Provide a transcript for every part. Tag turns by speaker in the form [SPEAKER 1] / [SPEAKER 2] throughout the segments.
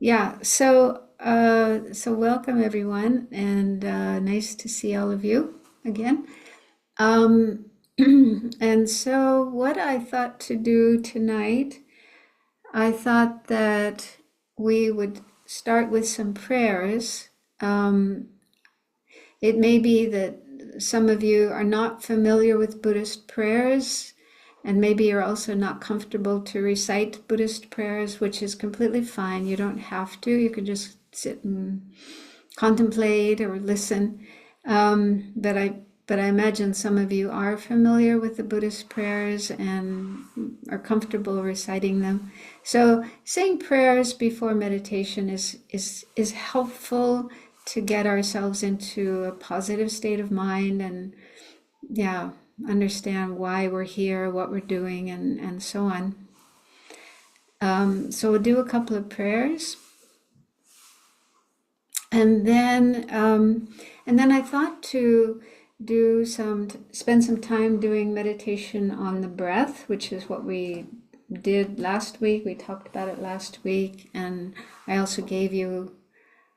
[SPEAKER 1] Yeah, so welcome everyone, and nice to see all of you again. Um, and so, what I thought to do tonight, I thought that we would start with some prayers. Um, it may be that some of you are not familiar with Buddhist prayers, and maybe you're also not comfortable to recite Buddhist prayers, which is completely fine. You don't have to. You can just sit and contemplate or listen. But I imagine some of you are familiar with the Buddhist prayers and are comfortable reciting them. So saying prayers before meditation is helpful to get ourselves into a positive state of mind and yeah, understand why we're here, what we're doing, and so on. So we'll do a couple of prayers, and then I thought to spend some time doing meditation on the breath, which is what we did last week. We talked about it last week, and I also gave you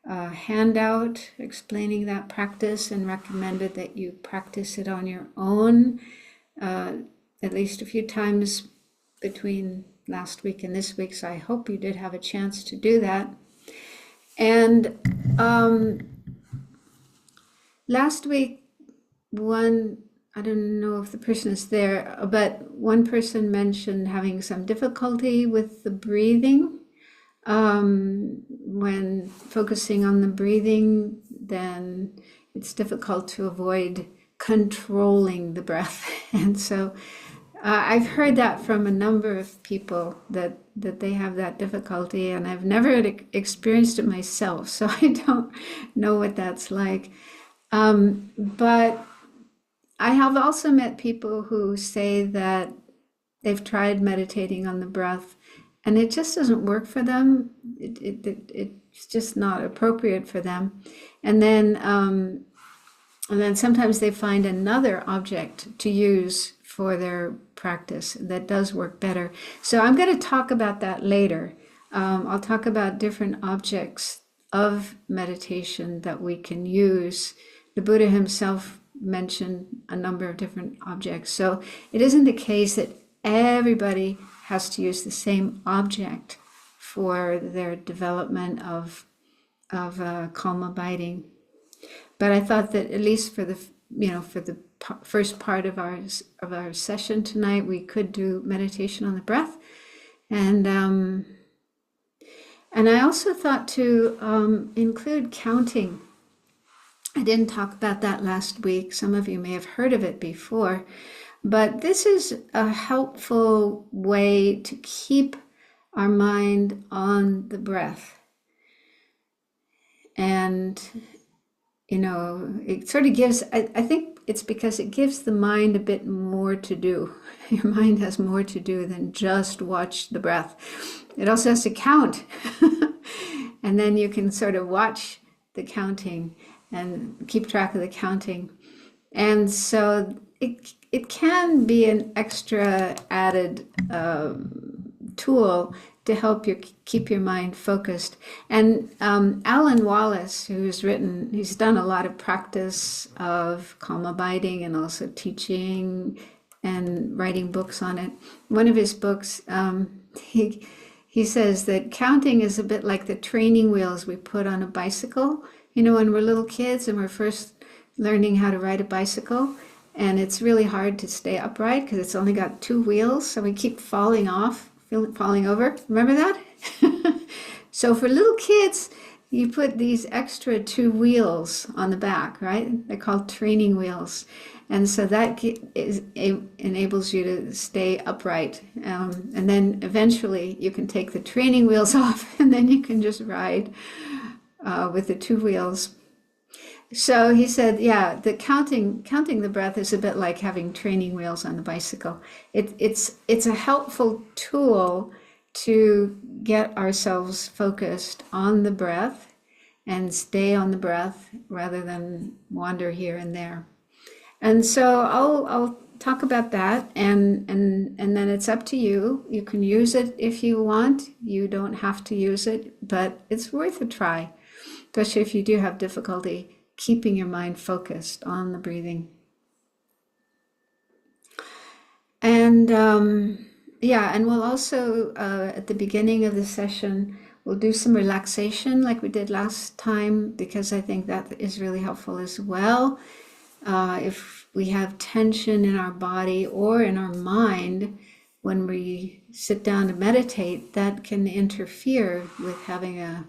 [SPEAKER 1] a handout explaining that practice and recommended that you practice it on your own at least a few times between last week and this week. So I hope you did have a chance to do that. And last week, I don't know if the person is there, but one person mentioned having some difficulty with the breathing. When focusing on the breathing, then it's difficult to avoid controlling the breath. And so I've heard that from a number of people that they have that difficulty, and I've never experienced it myself, so I don't know what that's like. But I have also met people who say that they've tried meditating on the breath and it just doesn't work for them. It's just not appropriate for them. And then sometimes they find another object to use for their practice that does work better. So I'm going to talk about that later. I'll talk about different objects of meditation that we can use. The Buddha himself mentioned a number of different objects. So it isn't the case that everybody has to use the same object for their development of calm abiding. But I thought that at least for the first part of our session tonight, we could do meditation on the breath, and I also thought to include counting. I didn't talk about that last week. Some of you may have heard of it before, but this is a helpful way to keep our mind on the breath. And, it sort of gives, I think it's because it gives the mind a bit more to do. Your mind has more to do than just watch the breath. It also has to count. And then you can sort of watch the counting and keep track of the counting. And so it can be an extra added tool to help you keep your mind focused. And Alan Wallace, he's done a lot of practice of calm abiding and also teaching and writing books on it. One of his books, he says that counting is a bit like the training wheels we put on a bicycle. When we're little kids and we're first learning how to ride a bicycle, and it's really hard to stay upright because it's only got two wheels, so we keep falling over. Remember that? So for little kids, you put these extra two wheels on the back, right? They're called training wheels. And so that enables you to stay upright. And then eventually you can take the training wheels off and then you can just ride with the two wheels. So he said, yeah, the counting the breath is a bit like having training wheels on the bicycle. It's a helpful tool to get ourselves focused on the breath and stay on the breath rather than wander here and there. And so I'll talk about that, and then it's up to you. You can use it if you want. You don't have to use it, but it's worth a try, especially if you do have difficulty keeping your mind focused on the breathing. And yeah, and we'll also, at the beginning of the session, we'll do some relaxation like we did last time, because I think that is really helpful as well. If we have tension in our body or in our mind when we sit down to meditate, that can interfere with having a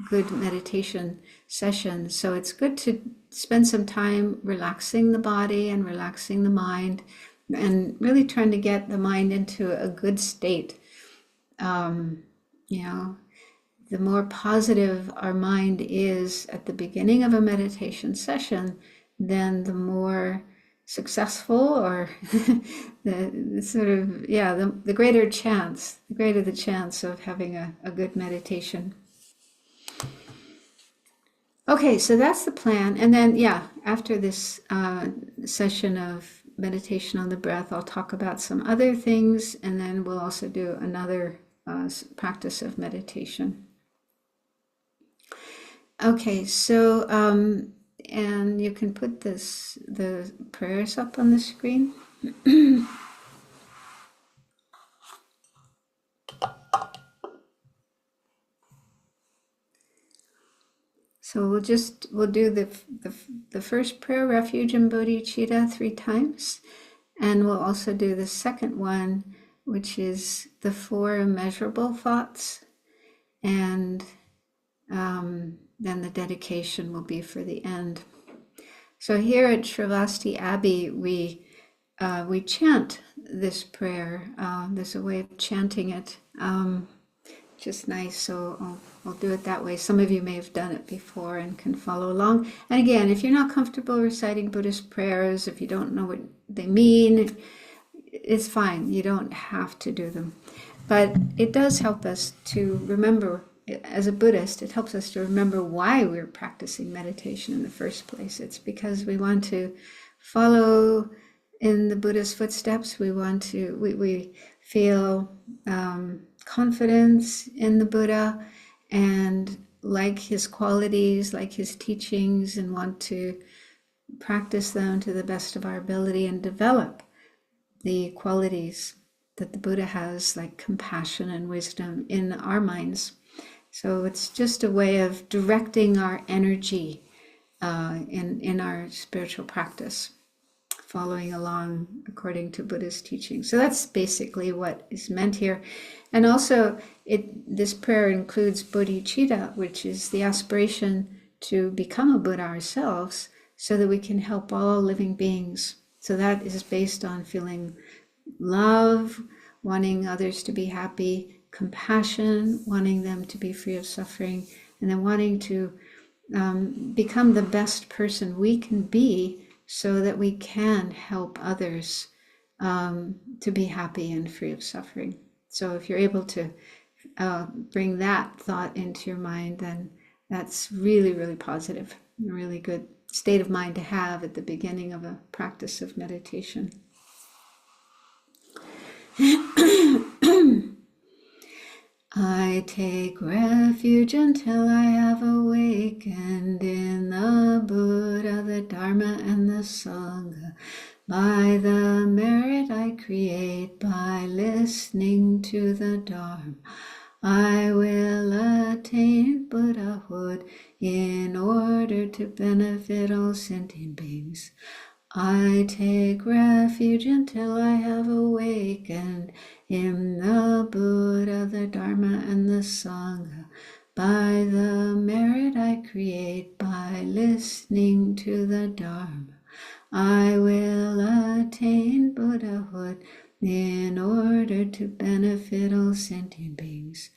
[SPEAKER 1] good meditation session. So it's good to spend some time relaxing the body and relaxing the mind, and really trying to get the mind into a good state. You know, the more positive our mind is at the beginning of a meditation session, then the more successful, or the sort of, yeah, the greater the chance of having a good meditation. Okay, so that's the plan. And then, yeah, after this session of meditation on the breath, I'll talk about some other things, and then we'll also do another practice of meditation. Okay, so, and you can put the prayers up on the screen. So we'll do the first prayer, refuge and bodhicitta, 3 times. And we'll also do the second one, which is the 4 immeasurable thoughts. And then the dedication will be for the end. So here at Sravasti Abbey, we chant this prayer. There's a way of chanting it, just nice. So I'll do it that way. Some of you may have done it before and can follow along. And again, if you're not comfortable reciting Buddhist prayers, if you don't know what they mean, it's fine. You don't have to do them. But it does help us to remember, as a Buddhist, it helps us to remember why we're practicing meditation in the first place. It's because we want to follow in the Buddha's footsteps. We feel confidence in the Buddha and like his qualities, like his teachings, and want to practice them to the best of our ability and develop the qualities that the Buddha has, like compassion and wisdom, in our minds. So it's just a way of directing our energy in our spiritual practice, following along according to Buddha's teaching. So that's basically what is meant here. And also, this prayer includes bodhicitta, which is the aspiration to become a Buddha ourselves, so that we can help all living beings. So that is based on feeling love, wanting others to be happy, compassion, wanting them to be free of suffering, and then wanting to become the best person we can be, so that we can help others to be happy and free of suffering. So if you're able to bring that thought into your mind, then that's really, really positive, a really good state of mind to have at the beginning of a practice of meditation. I take refuge until I have awakened in the Buddha, the Dharma, and the Sangha. By the merit I create by listening to the Dharma, I will attain Buddhahood in order to benefit all sentient beings. I take refuge until I have awakened in the Buddha, the Dharma, and the Sangha. By the merit I create by listening to the Dharma, I will attain Buddhahood in order to benefit all sentient beings.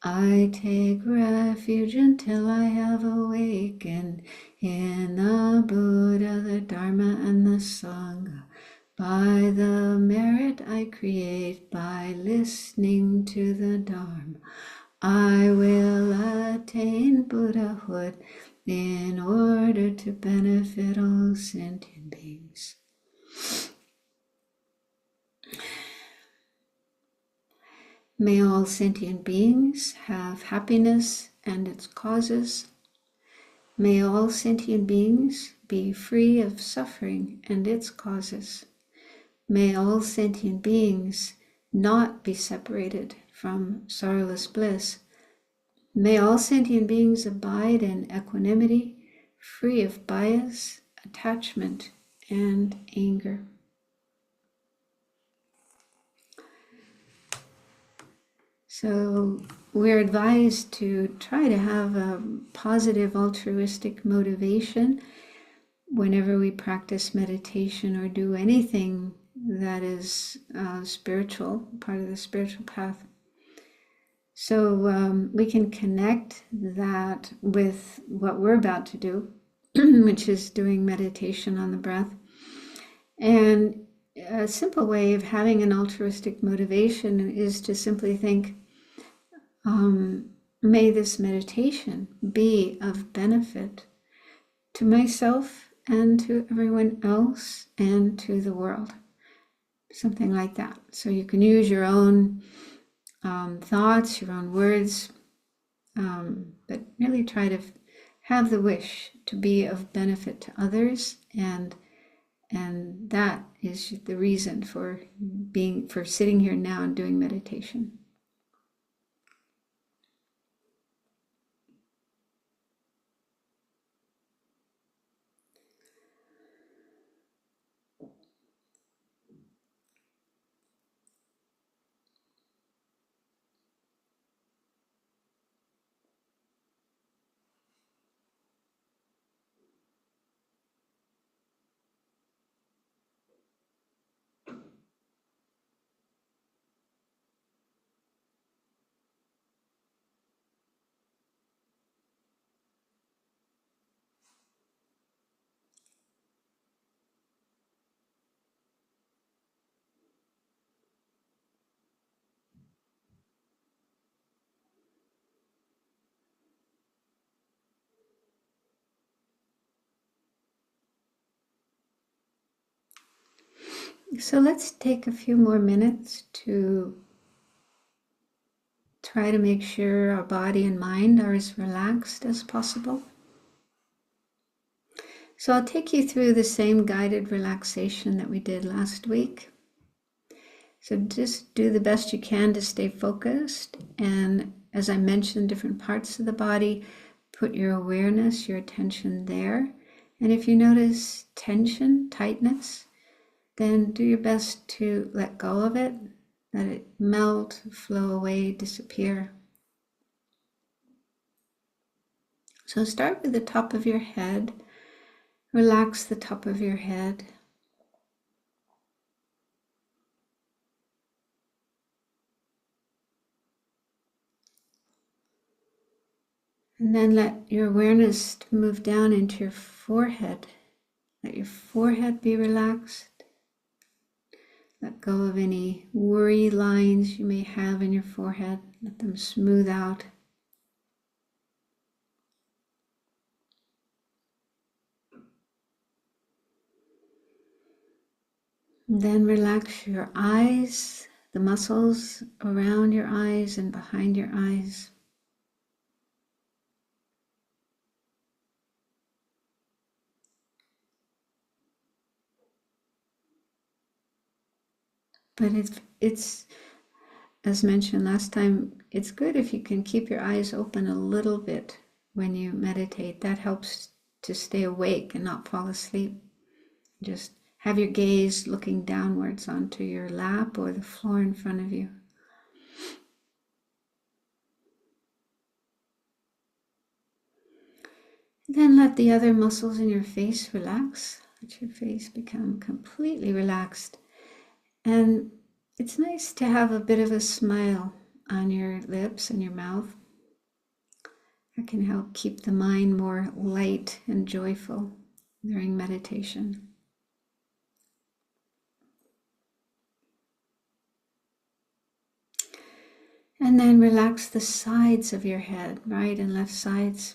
[SPEAKER 1] I take refuge until I have awakened in the Buddha, the Dharma, and the Sangha. By the merit I create by listening to the Dharma, I will attain Buddhahood in order to benefit all sentient beings. May all sentient beings have happiness and its causes. May all sentient beings be free of suffering and its causes. May all sentient beings not be separated from sorrowless bliss. May all sentient beings abide in equanimity, free of bias, attachment, and anger. So we're advised to try to have a positive altruistic motivation whenever we practice meditation or do anything that is spiritual, part of the spiritual path. So we can connect that with what we're about to do, which is doing meditation on the breath. And a simple way of having an altruistic motivation is to simply think, may this meditation be of benefit to myself and to everyone else and to the world. Something like that. So you can use your own thoughts, your own words, but really try to have the wish to be of benefit to others, and that is the reason for sitting here now and doing meditation. So let's take a few more minutes to try to make sure our body and mind are as relaxed as possible. So I'll take you through the same guided relaxation that we did last week. So just do the best you can to stay focused. And as I mentioned, different parts of the body, put your awareness, your attention there. And if you notice tension, tightness, then do your best to let go of it, let it melt, flow away, disappear. So start with the top of your head. Relax the top of your head. And then let your awareness move down into your forehead. Let your forehead be relaxed. Let go of any worry lines you may have in your forehead. Let them smooth out. And then relax your eyes, the muscles around your eyes and behind your eyes. But it's, as mentioned last time, it's good if you can keep your eyes open a little bit when you meditate. That helps to stay awake and not fall asleep. Just have your gaze looking downwards onto your lap or the floor in front of you. Then let the other muscles in your face relax. Let your face become completely relaxed. And it's nice to have a bit of a smile on your lips and your mouth. That can help keep the mind more light and joyful during meditation. And then relax the sides of your head, right and left sides.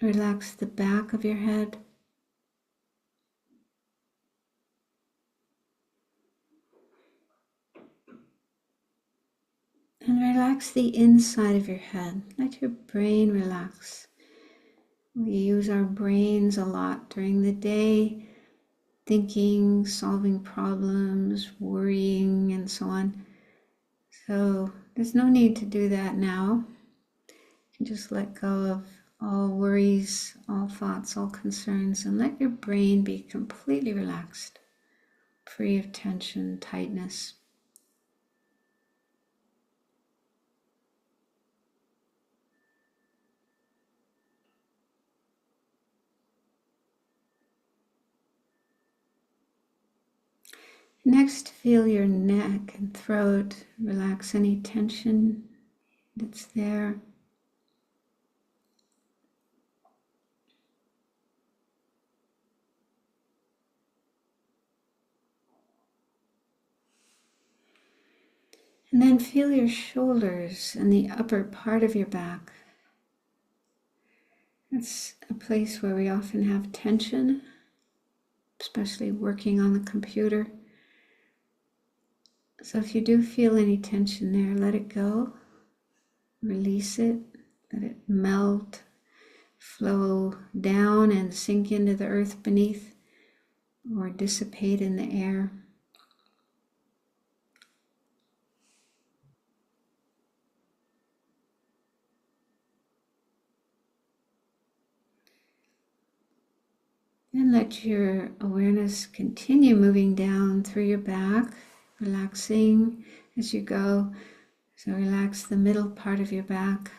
[SPEAKER 1] Relax the back of your head. And relax the inside of your head. Let your brain relax. We use our brains a lot during the day, thinking, solving problems, worrying, and so on. So there's no need to do that now. You can just let go of all worries, all thoughts, all concerns, and let your brain be completely relaxed, free of tension, tightness. Next, feel your neck and throat. Relax any tension that's there. And then feel your shoulders and the upper part of your back. That's a place where we often have tension, especially working on the computer. So if you do feel any tension there, let it go. Release it. Let it melt, flow down and sink into the earth beneath, or dissipate in the air. Then let your awareness continue moving down through your back, relaxing as you go. So relax the middle part of your back.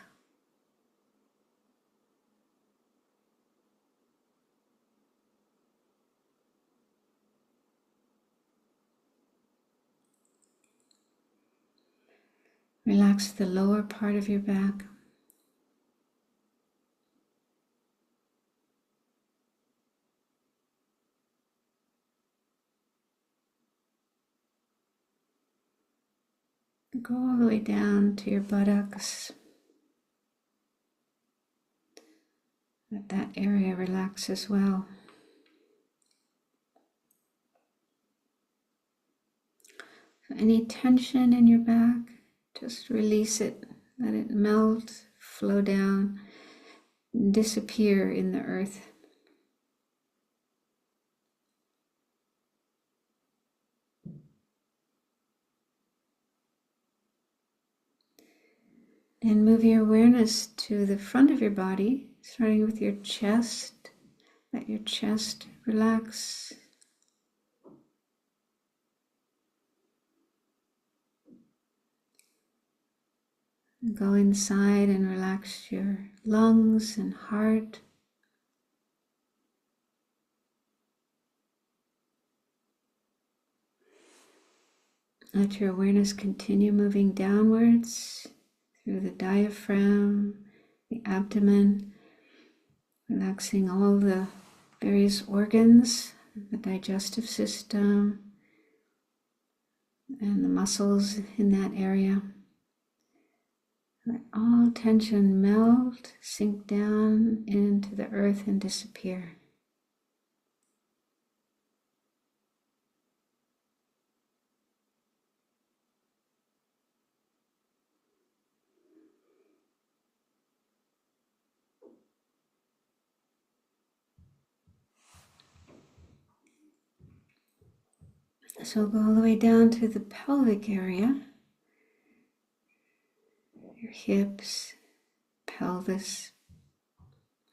[SPEAKER 1] Relax the lower part of your back. Go all the way down to your buttocks. Let that area relax as well. So any tension in your back, just release it. Let it melt, flow down, disappear in the earth. And move your awareness to the front of your body, starting with your chest. Let your chest relax. Go inside and relax your lungs and heart. Let your awareness continue moving downwards through the diaphragm, the abdomen, relaxing all the various organs, the digestive system, and the muscles in that area. Let all tension melt, sink down into the earth and disappear. So go all the way down to the pelvic area, your hips, pelvis,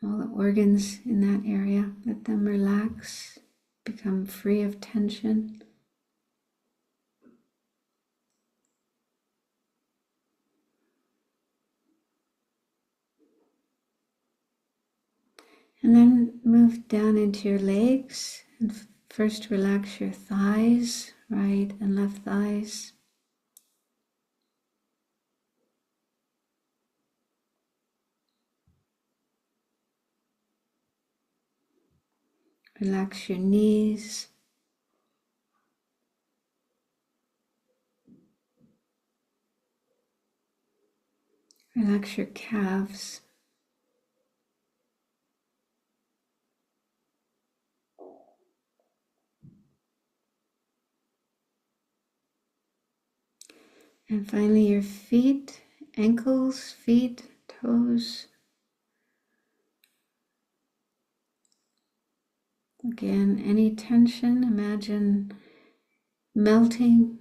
[SPEAKER 1] all the organs in that area. Let them relax, become free of tension. And then move down into your legs. And first relax your thighs, right and left thighs. Relax your knees. Relax your calves. And finally your feet, ankles, feet, toes. Again, any tension, imagine melting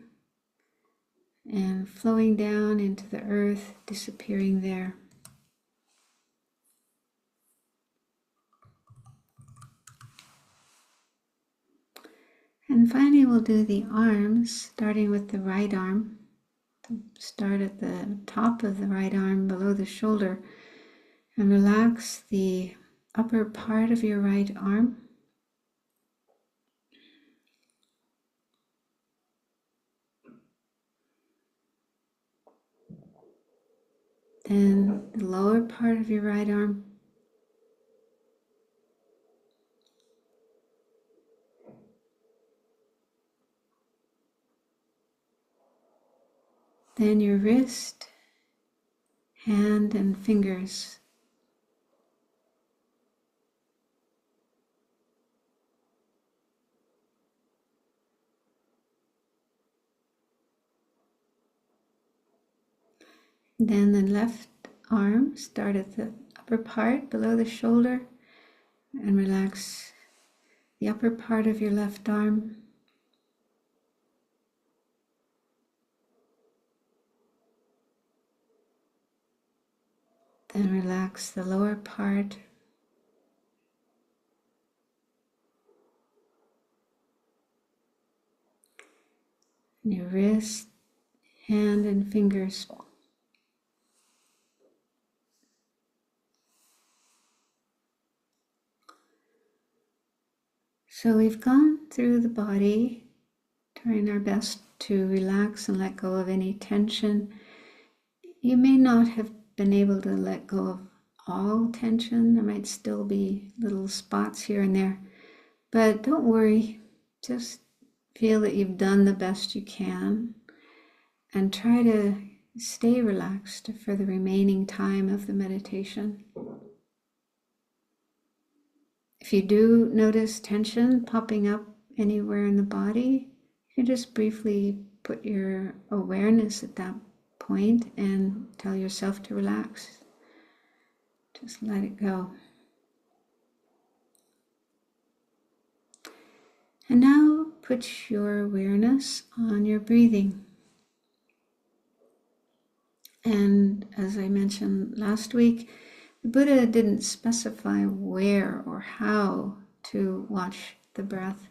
[SPEAKER 1] and flowing down into the earth, disappearing there. And finally we'll do the arms, starting with the right arm. Start at the top of the right arm, below the shoulder, and relax the upper part of your right arm. Then the lower part of your right arm. Then your wrist, hand, and fingers. Then the left arm, start at the upper part below the shoulder and relax the upper part of your left arm. Then relax the lower part. And your wrist, hand, and fingers. So we've gone through the body, trying our best to relax and let go of any tension. You may not have been able to let go of all tension. There might still be little spots here and there, but don't worry. Just feel that you've done the best you can and try to stay relaxed for the remaining time of the meditation. If you do notice tension popping up anywhere in the body, you can just briefly put your awareness at that point and tell yourself to relax. Just let it go. And now put your awareness on your breathing. And as I mentioned last week, the Buddha didn't specify where or how to watch the breath.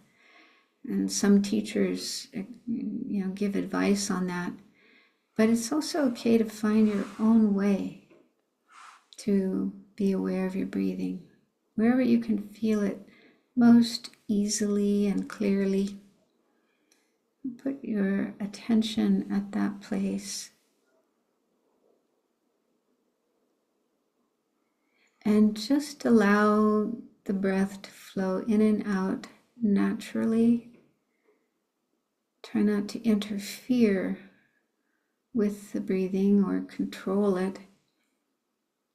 [SPEAKER 1] And some teachers, give advice on that. But it's also okay to find your own way to be aware of your breathing, wherever you can feel it most easily and clearly. Put your attention at that place. And just allow the breath to flow in and out naturally. Try not to interfere with the breathing or control it.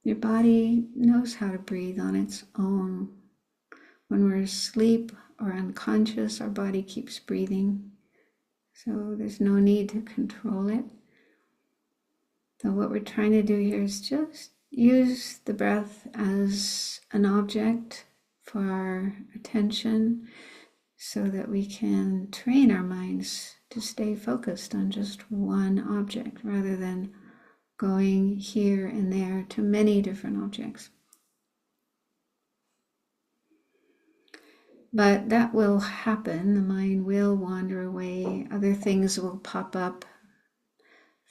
[SPEAKER 1] Your body knows how to breathe on its own. When we're asleep or unconscious, our body keeps breathing. So there's no need to control it. So what we're trying to do here is just use the breath as an object for our attention so that we can train our minds to stay focused on just one object rather than going here and there to many different objects. But that will happen. The mind will wander away. Other things will pop up.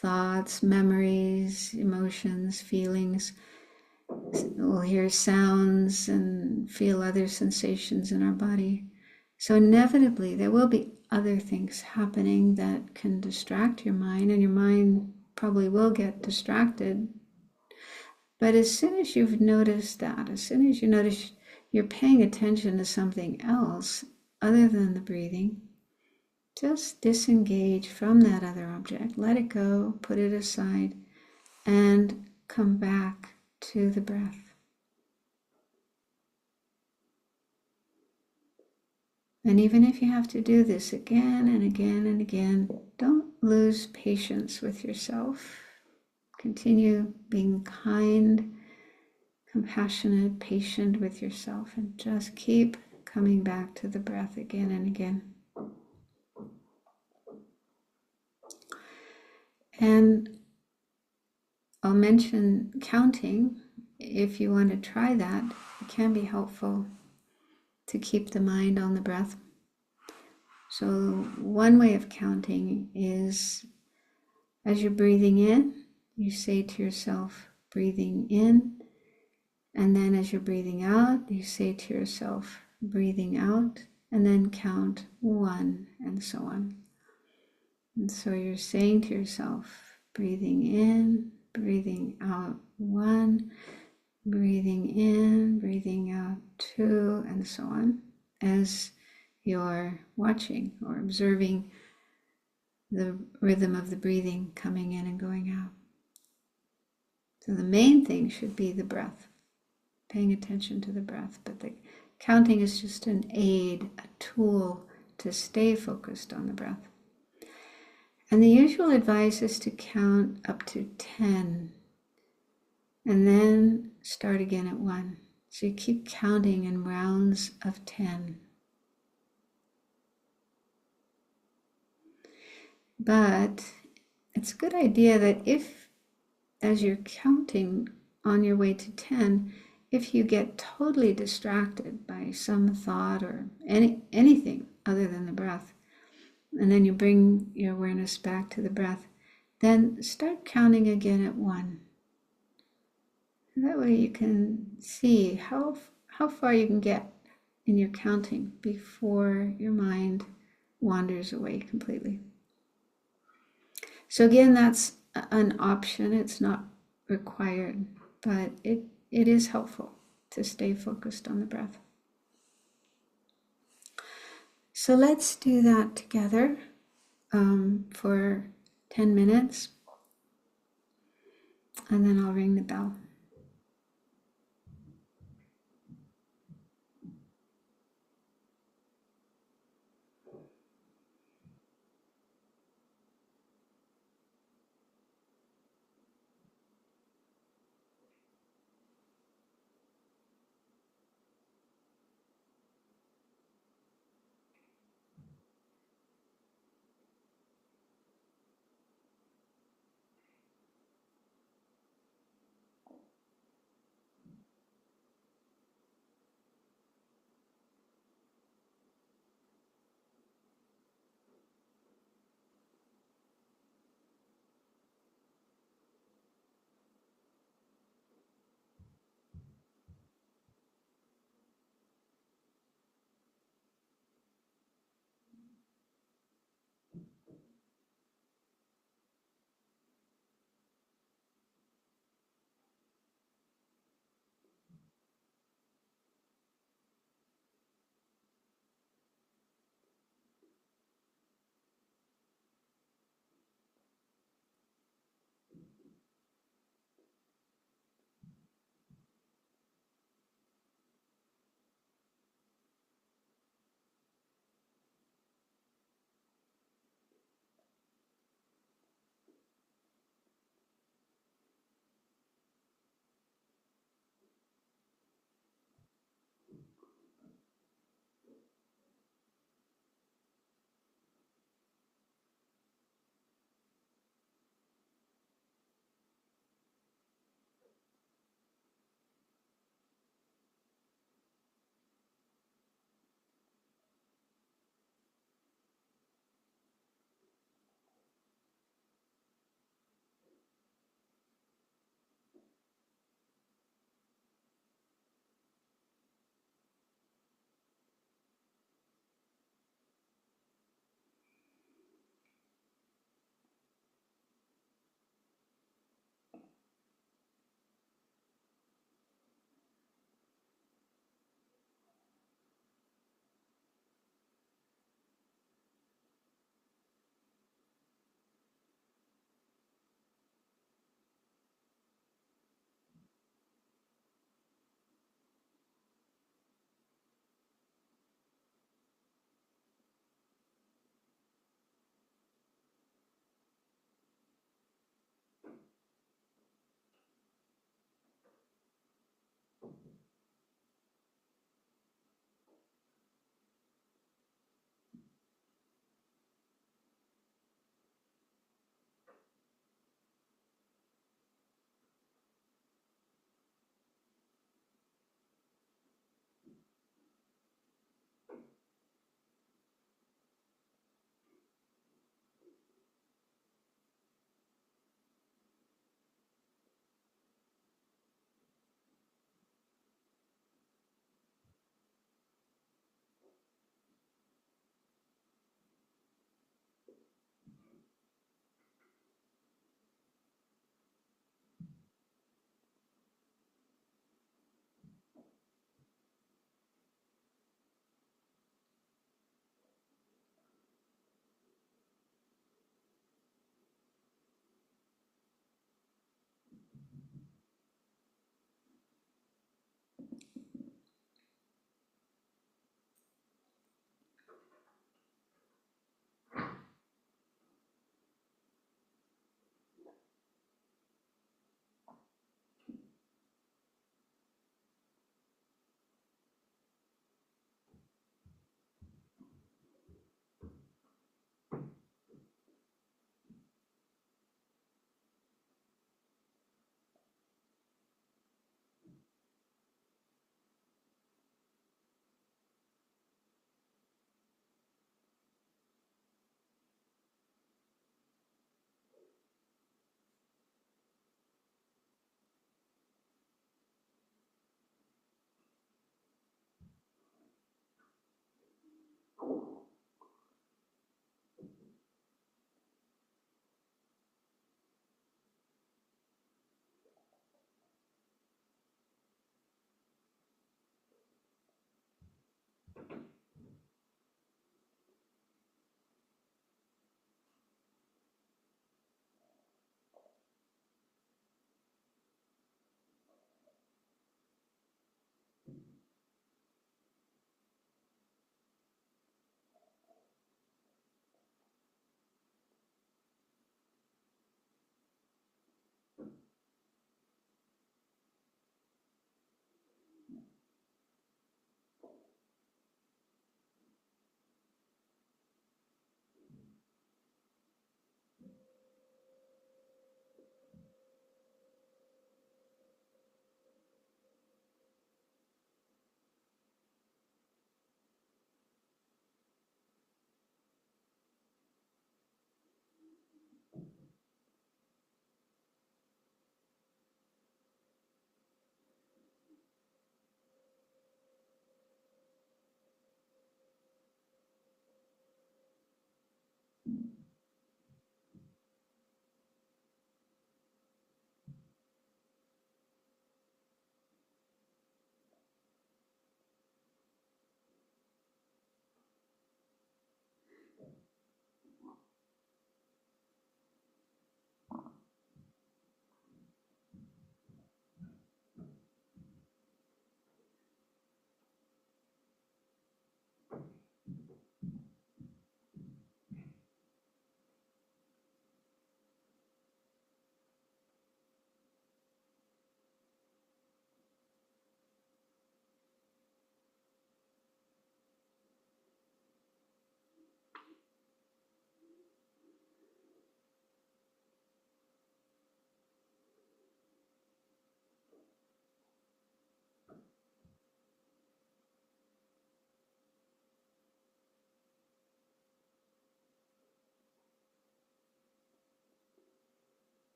[SPEAKER 1] Thoughts, memories, emotions, feelings. We'll hear sounds and feel other sensations in our body. So inevitably, there will be other things happening that can distract your mind, and your mind probably will get distracted. But as soon as you've noticed that, as soon as you notice you're paying attention to something else other than the breathing, just disengage from that other object. Let it go, put it aside, and come back to the breath. And even if you have to do this again and again and again, don't lose patience with yourself. Continue being kind, compassionate, patient with yourself, and just keep coming back to the breath again and again. And I'll mention counting. If you want to try that, it can be helpful to keep the mind on the breath. So one way of counting is, as you're breathing in, you say to yourself, breathing in. And then as you're breathing out, you say to yourself, breathing out, and then count 1, and so on. And so you're saying to yourself, breathing in, breathing out 1, breathing in, breathing out 2, and so on, as you're watching or observing the rhythm of the breathing coming in and going out. So the main thing should be the breath, paying attention to the breath, but the counting is just an aid, a tool to stay focused on the breath. And the usual advice is to count up to 10 and then start again at 1. So you keep counting in rounds of 10. But it's a good idea that if, as you're counting on your way to 10, if you get totally distracted by some thought or anything other than the breath, and then you bring your awareness back to the breath, then start counting again at 1. That way you can see how far you can get in your counting before your mind wanders away completely. So again, that's an option. It's not required, but it is helpful to stay focused on the breath. So let's do that together for 10 minutes, and then I'll ring the bell.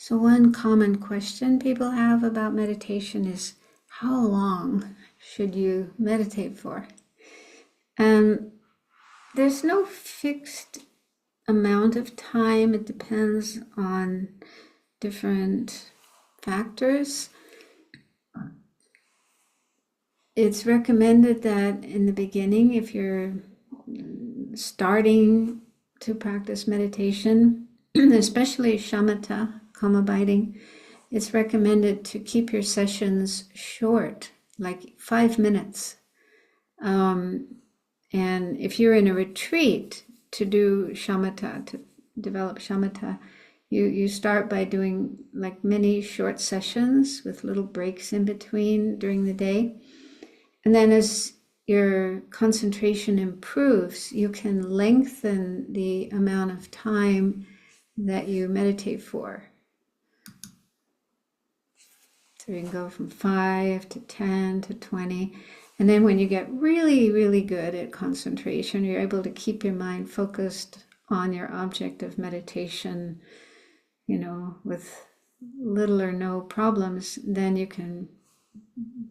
[SPEAKER 1] So one common question people have about meditation is, how long should you meditate for? And there's no fixed amount of time. It depends on different factors. It's recommended that in the beginning, if you're starting to practice meditation, especially shamatha, calm abiding, it's recommended to keep your sessions short, like 5 minutes. And if you're in a retreat to do shamatha, to develop shamatha, you start by doing like many short sessions with little breaks in between during the day. And then as your concentration improves, you can lengthen the amount of time that you meditate for. So you can go from 5 to 10 to 20. And then when you get really, really good at concentration, you're able to keep your mind focused on your object of meditation, with little or no problems, then you can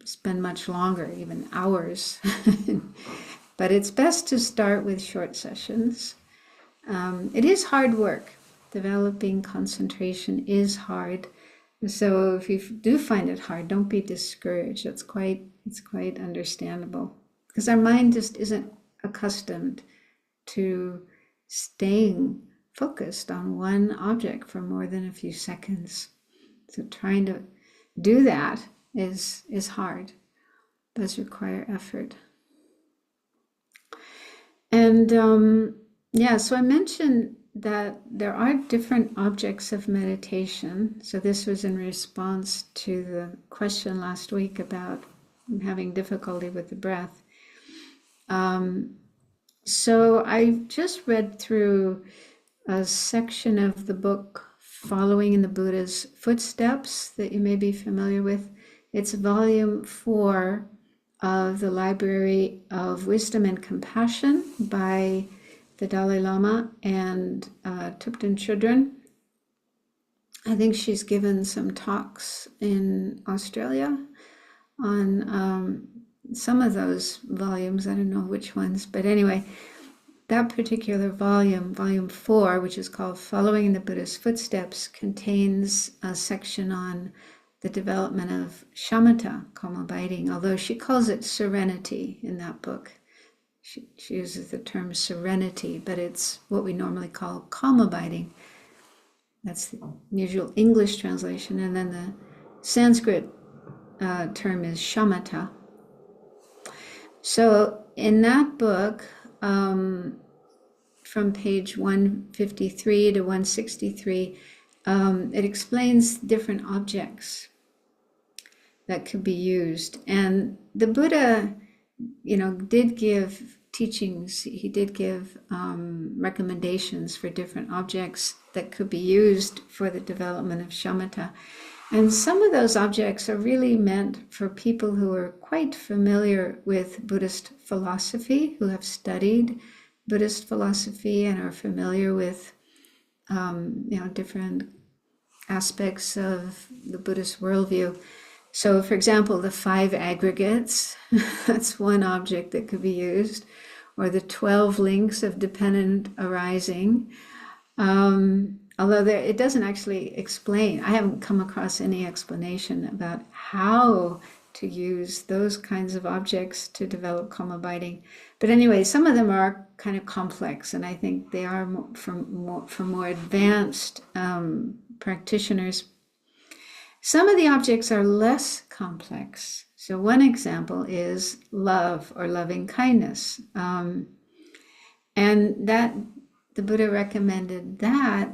[SPEAKER 1] spend much longer, even hours. But it's best to start with short sessions. It is hard work. Developing concentration is hard. So if you do find it hard, don't be discouraged. It's quite understandable, because our mind just isn't accustomed to staying focused on one object for more than a few seconds. So trying to do that is hard. It does require effort. And so I mentioned that there are different objects of meditation. So this was in response to the question last week about having difficulty with the breath. So I just read through a section of the book Following in the Buddha's Footsteps that you may be familiar with. It's volume 4 of the Library of Wisdom and Compassion by the Dalai Lama and Thupten Chodron. I think she's given some talks in Australia on some of those volumes. I don't know which ones, but anyway, that particular volume, volume 4, which is called Following in the Buddha's Footsteps, contains a section on the development of shamatha, calm abiding, although she calls it serenity in that book. She uses the term serenity, but it's what we normally call calm abiding. That's the usual English translation. And then the Sanskrit term is shamatha. So in that book, from page 153 to 163, it explains different objects that could be used. And the Buddha, did give teachings. He did give recommendations for different objects that could be used for the development of shamatha. And some of those objects are really meant for people who are quite familiar with Buddhist philosophy, who have studied Buddhist philosophy and are familiar with, different aspects of the Buddhist worldview. So, for example, the 5 aggregates, that's one object that could be used, or the 12 links of dependent arising. Although it doesn't actually explain, I haven't come across any explanation about how to use those kinds of objects to develop calm abiding. But anyway, some of them are kind of complex, and I think they are for more advanced practitioners. Some of the objects are less complex. So one example is love or loving kindness. And that the Buddha recommended that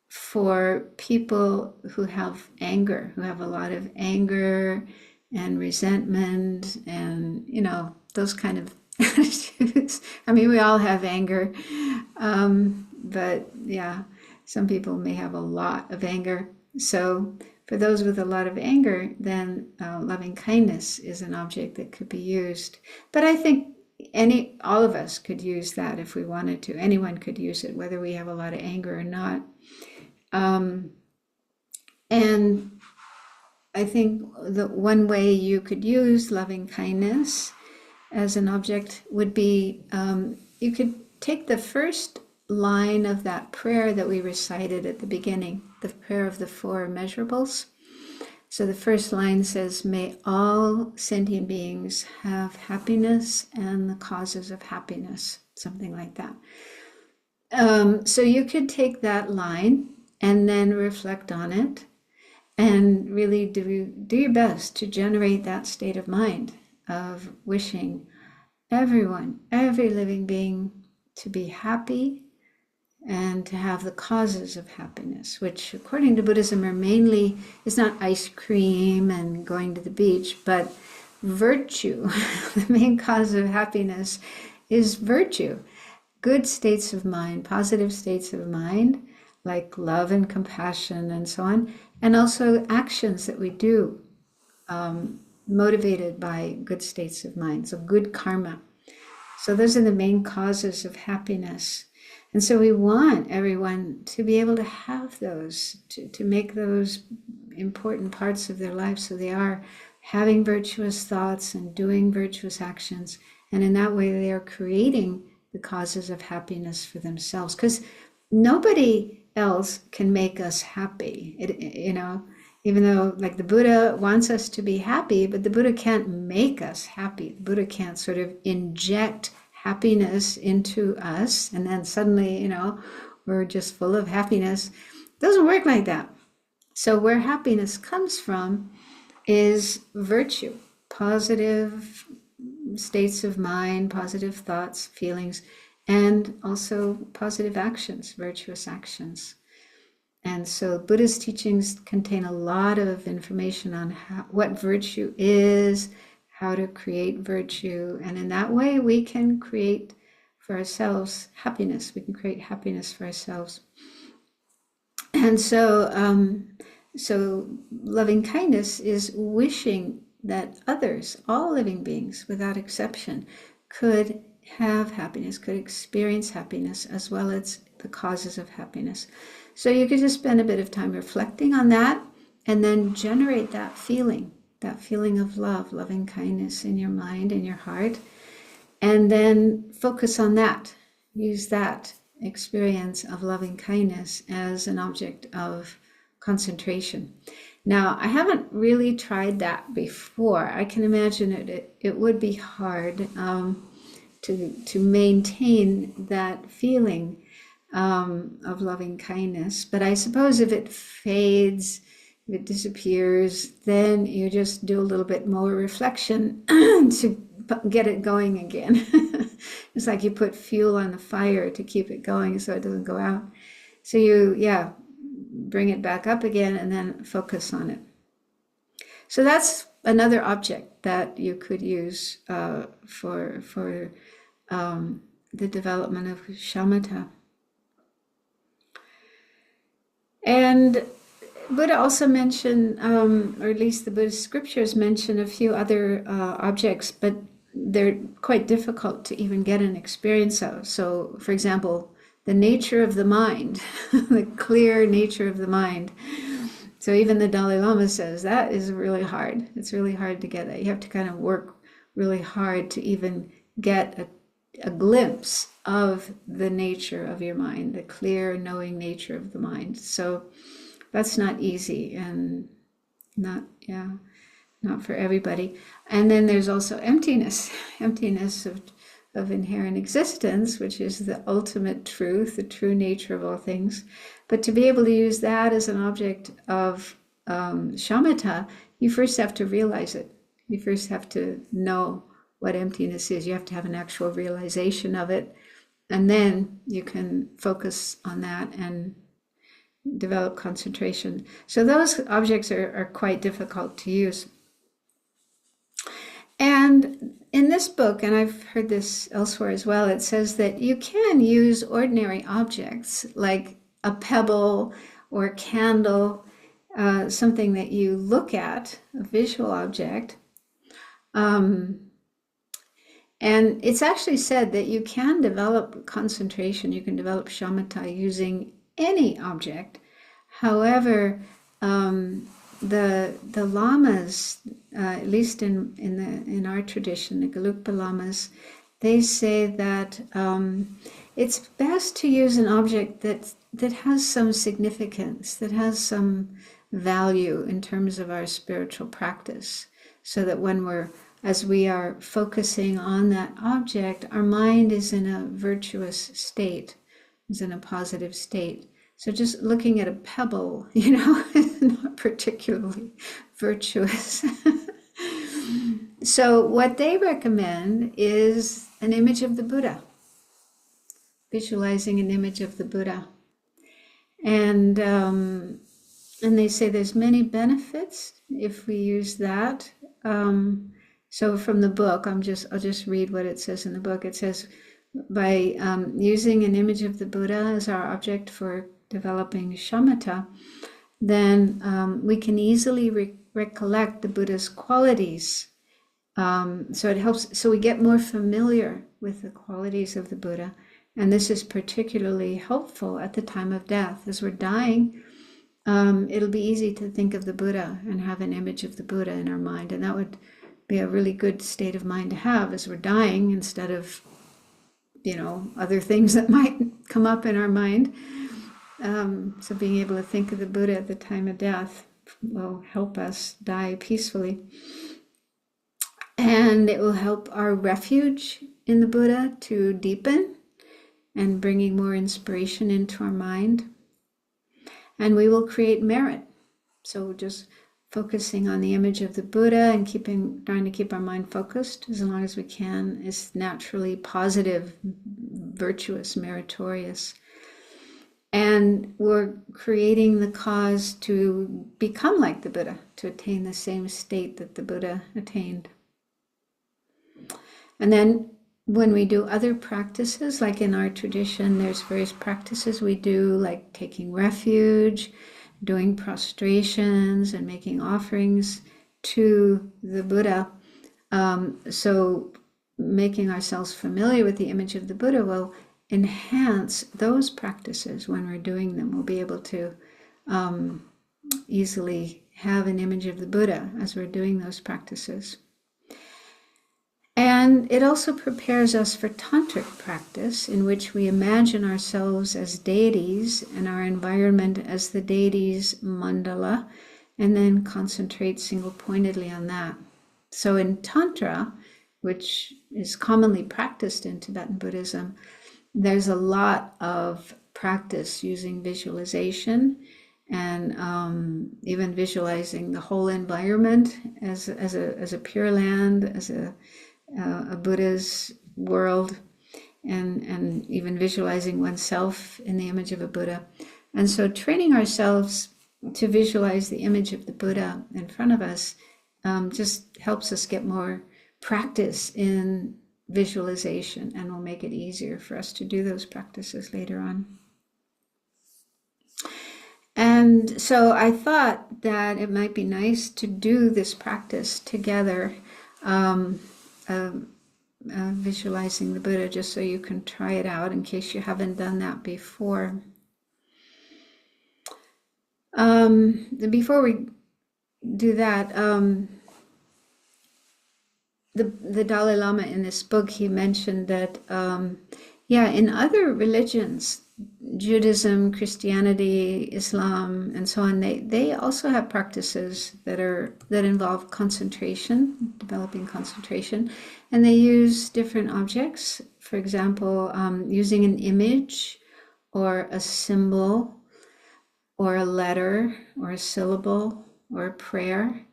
[SPEAKER 1] for people who have anger, who have a lot of anger and resentment and, those kind of attitudes. I mean, we all have anger. But yeah, some people may have a lot of anger. So for those with a lot of anger, then loving kindness is an object that could be used. But I think all of us could use that if we wanted to. Anyone could use it, whether we have a lot of anger or not. And I think the one way you could use loving kindness as an object would be you could take the first line of that prayer that we recited at the beginning, the prayer of the four immeasurables. So the first line says, may all sentient beings have happiness and the causes of happiness, something like that. So you could take that line and then reflect on it and really do your best to generate that state of mind of wishing everyone, every living being, to be happy and to have the causes of happiness, which according to Buddhism are mainly, is not ice cream and going to the beach, but virtue. The main cause of happiness is virtue. Good states of mind, positive states of mind, like love and compassion and so on, and also actions that we do motivated by good states of mind, so good karma. So those are the main causes of happiness. And so we want everyone to be able to have those, to make those important parts of their life, so they are having virtuous thoughts and doing virtuous actions. And in that way, they are creating the causes of happiness for themselves. Because nobody else can make us happy, even though like the Buddha wants us to be happy, but the Buddha can't make us happy. The Buddha can't sort of inject happiness into us and then suddenly, we're just full of happiness. It doesn't work like that. So where happiness comes from is virtue, positive states of mind, positive thoughts, feelings, and also positive actions, virtuous actions. And so Buddha's teachings contain a lot of information on what virtue is, how to create virtue. And in that way, we can create for ourselves happiness. We can create happiness for ourselves. And so, so loving kindness is wishing that others, all living beings without exception, could have happiness, could experience happiness, as well as the causes of happiness. So you could just spend a bit of time reflecting on that and then generate that feeling of love, loving kindness in your mind, in your heart, and then focus on that. Use that experience of loving kindness as an object of concentration. Now, I haven't really tried that before. I can imagine it would be hard to maintain that feeling of loving kindness. But I suppose if it fades, if it disappears, then you just do a little bit more reflection to get it going again. It's like you put fuel on the fire to keep it going so it doesn't go out. So you, bring it back up again and then focus on it. So that's another object that you could use for the development of shamatha. And Buddha also mentioned, or at least the Buddhist scriptures mention a few other objects, but they're quite difficult to even get an experience of. So, for example, the nature of the mind, the clear nature of the mind. So even the Dalai Lama says that is really hard. It's really hard to get that. You have to kind of work really hard to even get a glimpse of the nature of your mind, the clear, knowing nature of the mind. So that's not easy and not for everybody. And then there's also emptiness of inherent existence, which is the ultimate truth, the true nature of all things. But to be able to use that as an object of shamatha, you first have to realize it. You first have to know what emptiness is. You have to have an actual realization of it. And then you can focus on that and develop concentration. So those objects are quite difficult to use. And in this book, and I've heard this elsewhere as well, it says that you can use ordinary objects like a pebble or a candle, something that you look at, a visual object. And it's actually said that you can develop concentration, you can develop shamatha using any object. However, the lamas, at least in our tradition, the Gelugpa lamas, they say that it's best to use an object that has some significance, that has some value in terms of our spiritual practice, so that as we are focusing on that object, our mind is in a virtuous state, is in a positive state. So just looking at a pebble, is not particularly virtuous. So what they recommend is an image of the Buddha, visualizing an image of the Buddha. And they say there's many benefits if we use that. So from the book, I'll just read what it says in the book. It says, by using an image of the Buddha as our object for developing shamatha, then we can easily recollect the Buddha's qualities. So it helps, so we get more familiar with the qualities of the Buddha. And this is particularly helpful at the time of death. As we're dying, it'll be easy to think of the Buddha and have an image of the Buddha in our mind. And that would be a really good state of mind to have as we're dying, instead of, other things that might come up in our mind. So being able to think of the Buddha at the time of death will help us die peacefully. And it will help our refuge in the Buddha to deepen and bringing more inspiration into our mind. And we will create merit. So just focusing on the image of the Buddha and trying to keep our mind focused as long as we can is naturally positive, virtuous, meritorious. And we're creating the cause to become like the Buddha, to attain the same state that the Buddha attained. And then when we do other practices, like in our tradition, there's various practices we do, like taking refuge, doing prostrations, and making offerings to the Buddha. So making ourselves familiar with the image of the Buddha will enhance those practices. When we're doing them, we'll be able to easily have an image of the Buddha as we're doing those practices. And it also prepares us for tantric practice, in which we imagine ourselves as deities and our environment as the deity's mandala, and then concentrate single-pointedly on that. So in Tantra, which is commonly practiced in Tibetan Buddhism, there's a lot of practice using visualization, and even visualizing the whole environment as a pure land, as a Buddha's world, and even visualizing oneself in the image of a Buddha. And so training ourselves to visualize the image of the Buddha in front of us just helps us get more practice in visualization, and will make it easier for us to do those practices later on. And so I thought that it might be nice to do this practice together, visualizing the Buddha, just so you can try it out in case you haven't done that before. Before we do that, the Dalai Lama in this book, he mentioned that, in other religions, Judaism, Christianity, Islam, and so on, they also have practices that involve concentration, developing concentration, and they use different objects. For example, using an image or a symbol or a letter or a syllable or a prayer.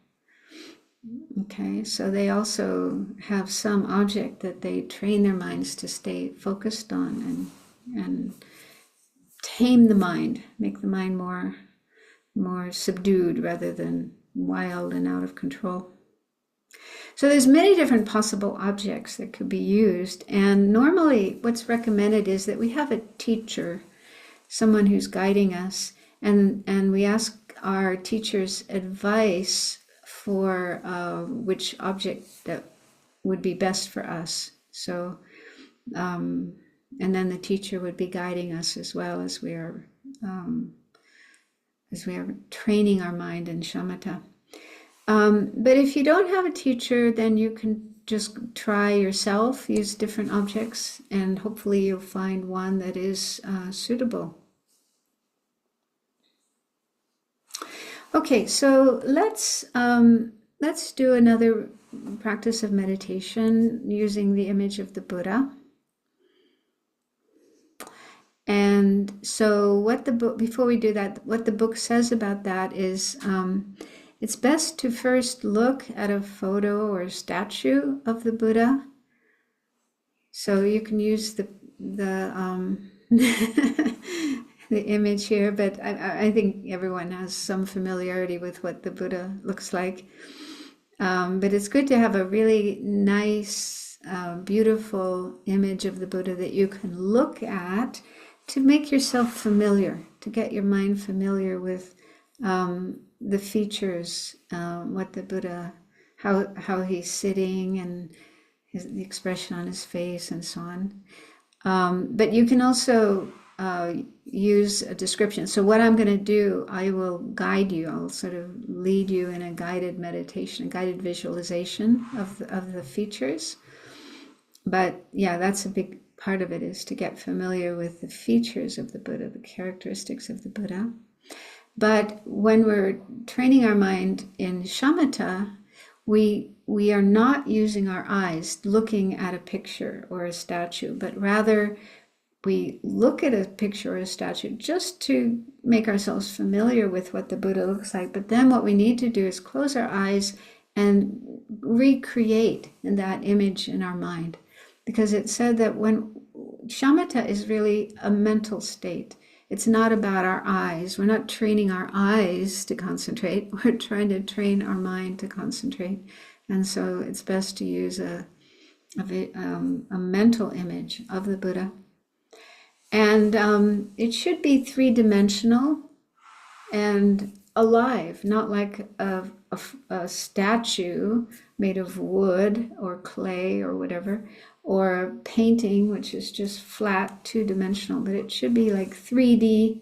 [SPEAKER 1] Okay, so they also have some object that they train their minds to stay focused on and tame the mind, make the mind more subdued rather than wild and out of control. So there's many different possible objects that could be used, and normally what's recommended is that we have a teacher, someone who's guiding us, and we ask our teacher's advice for which object that would be best for us. So, and then the teacher would be guiding us as well as we are as we are training our mind in shamatha. But if you don't have a teacher, then you can just try yourself, use different objects, and hopefully you'll find one that is suitable. Okay, so let's do another practice of meditation using the image of the Buddha. And so what the book, before we do that, what the book says about that is it's best to first look at a photo or a statue of the Buddha. So you can use the the image here, but I think everyone has some familiarity with what the Buddha looks like. But it's good to have a really nice, beautiful image of the Buddha that you can look at to make yourself familiar, to get your mind familiar with the features, what the Buddha, how he's sitting, and the expression on his face, and so on. But you can also use a description. So what I'm going to do, I will guide you. I'll sort of lead you in a guided meditation, a guided visualization of the features. But yeah, that's a big part of it, is to get familiar with the features of the Buddha, the characteristics of the Buddha. But when we're training our mind in shamatha, we are not using our eyes looking at a picture or a statue, but rather we look at a picture or a statue just to make ourselves familiar with what the Buddha looks like. But then what we need to do is close our eyes and recreate that image in our mind. Because it said that when shamatha is really a mental state, it's not about our eyes. We're not training our eyes to concentrate. We're trying to train our mind to concentrate. And so it's best to use a mental image of the Buddha. And it should be three-dimensional and alive, not like a statue made of wood or clay or whatever, or a painting which is just flat, two-dimensional, but it should be like 3D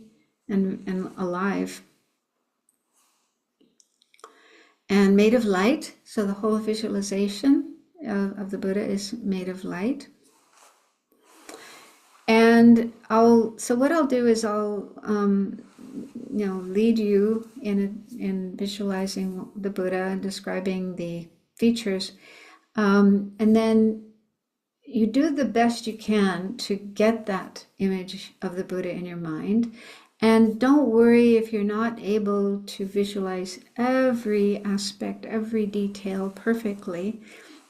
[SPEAKER 1] and alive. And made of light, so the whole visualization of the Buddha is made of light. And so what I'll do is I'll lead you in visualizing the Buddha and describing the features, and then you do the best you can to get that image of the Buddha in your mind. And don't worry if you're not able to visualize every aspect, every detail perfectly.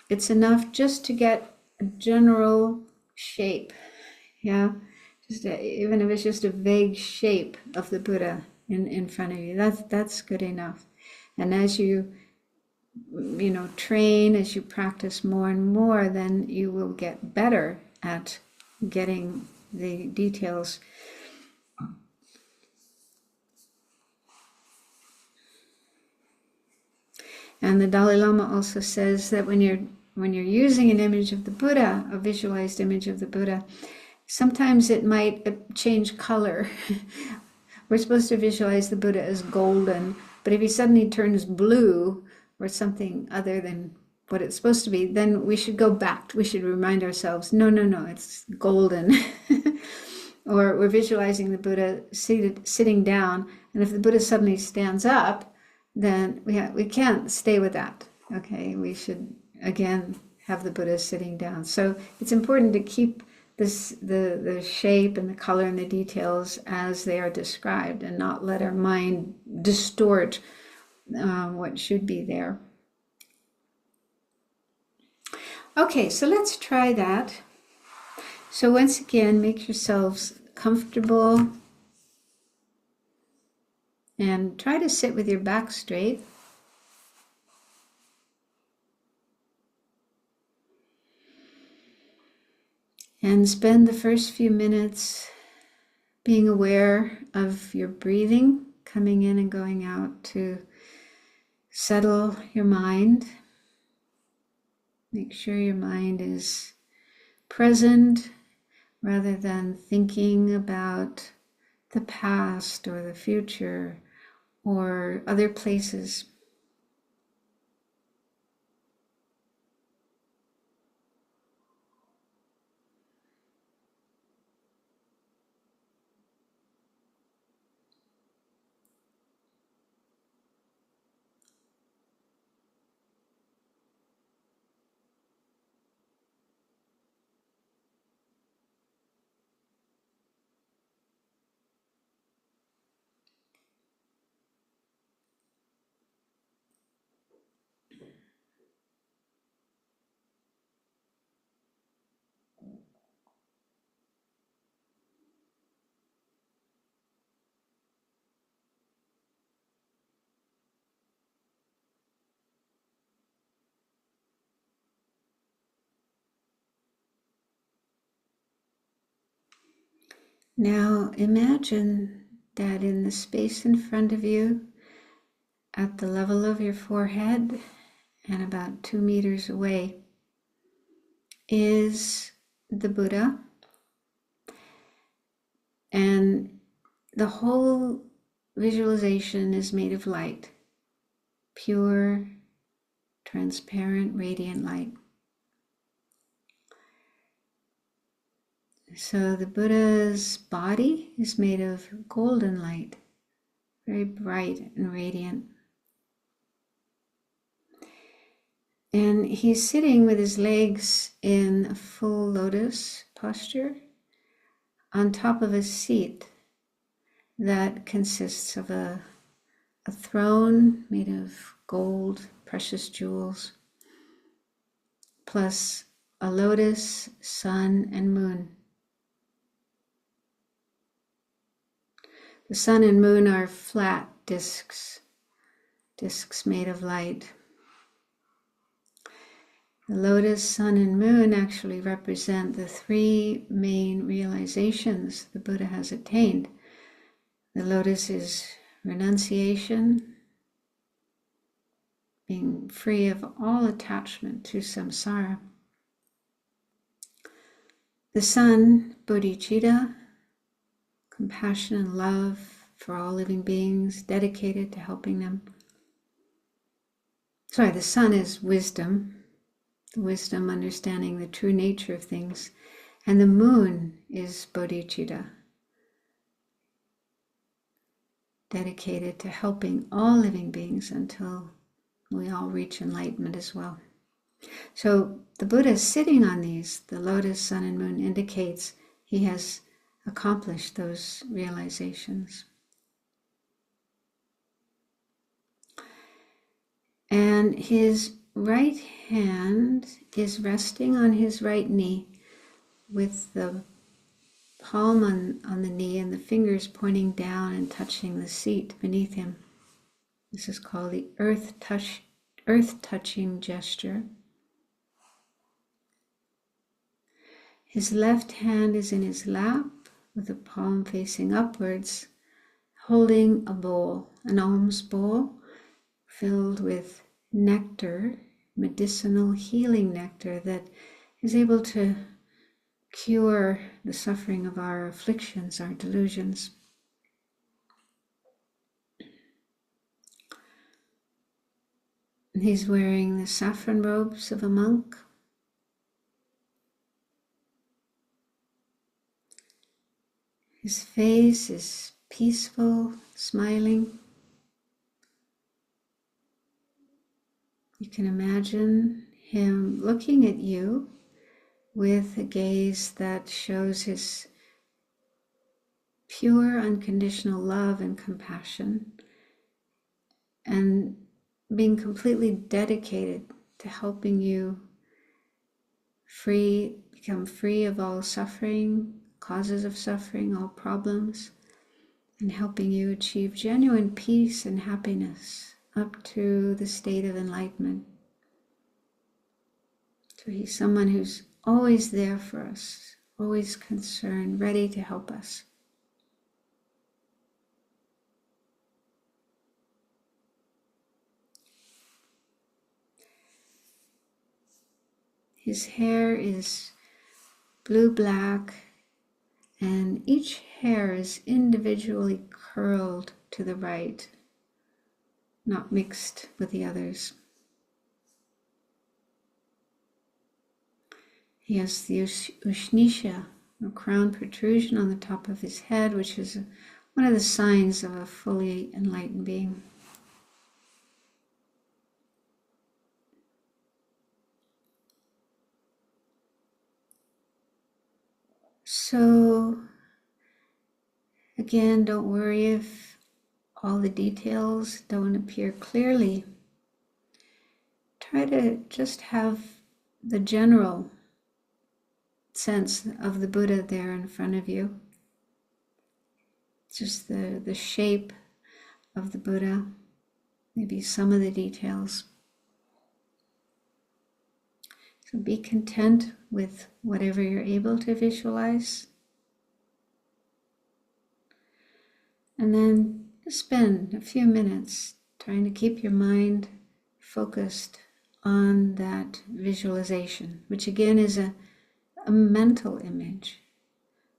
[SPEAKER 1] It's enough just to get a general shape. Yeah, even if it's just a vague shape of the Buddha in front of you, that's good enough. And as you train, as you practice more and more, then you will get better at getting the details. And the Dalai Lama also says that when you're using an image of the Buddha, a visualized image of the Buddha, sometimes it might change color. We're supposed to visualize the Buddha as golden, but if he suddenly turns blue or something other than what it's supposed to be, then we should go back. We should remind ourselves, no, it's golden. Or we're visualizing the Buddha sitting down, and if the Buddha suddenly stands up, then we can't stay with that. Okay, we should again have the Buddha sitting down. So it's important to keep the shape and the color and the details as they are described, and not let our mind distort what should be there. Okay, so let's try that. So once again, make yourselves comfortable and try to sit with your back straight. And spend the first few minutes being aware of your breathing, coming in and going out, to settle your mind. Make sure your mind is present rather than thinking about the past or the future or other places. Now imagine that in the space in front of you, at the level of your forehead and about 2 meters away, is the Buddha. And the whole visualization is made of light, pure, transparent, radiant light. So the Buddha's body is made of golden light, very bright and radiant. And he's sitting with his legs in a full lotus posture on top of a seat that consists of a throne made of gold, precious jewels, plus a lotus, sun, and moon. The sun and moon are flat discs made of light. The lotus, sun, and moon actually represent the 3 main realizations the Buddha has attained. The lotus is renunciation, being free of all attachment to samsara. The sun, bodhicitta, compassion and love for all living beings, dedicated to helping them. The sun is wisdom, understanding the true nature of things. And the moon is bodhicitta, dedicated to helping all living beings until we all reach enlightenment as well. So the Buddha sitting on these, the lotus, sun, and moon, indicates he has accomplished those realizations. And his right hand is resting on his right knee with the palm on the knee and the fingers pointing down and touching the seat beneath him. This is called the earth-touching gesture. His left hand is in his lap with the palm facing upwards, holding a bowl, an alms bowl filled with nectar, medicinal healing nectar that is able to cure the suffering of our afflictions, our delusions. And he's wearing the saffron robes of a monk. His face is peaceful, smiling. You can imagine him looking at you with a gaze that shows his pure, unconditional love and compassion, and being completely dedicated to helping you become free of all suffering, causes of suffering, all problems, and helping you achieve genuine peace and happiness up to the state of enlightenment. So he's someone who's always there for us, always concerned, ready to help us. His hair is blue-black, and each hair is individually curled to the right, not mixed with the others. He has the Ushnisha, or crown protrusion on the top of his head, which is one of the signs of a fully enlightened being. So, again, don't worry if all the details don't appear clearly. Try to just have the general sense of the Buddha there in front of you. Just the shape of the Buddha, maybe some of the details. So be content with whatever you're able to visualize. And then just spend a few minutes trying to keep your mind focused on that visualization, which again is a mental image.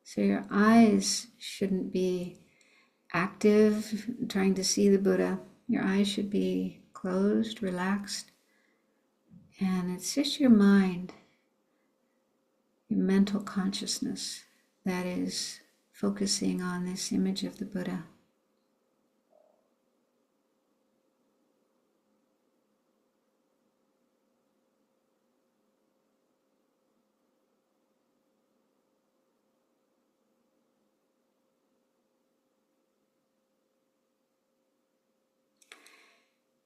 [SPEAKER 1] So your eyes shouldn't be active, trying to see the Buddha. Your eyes should be closed, relaxed. And it's just your mind, your mental consciousness that is focusing on this image of the Buddha.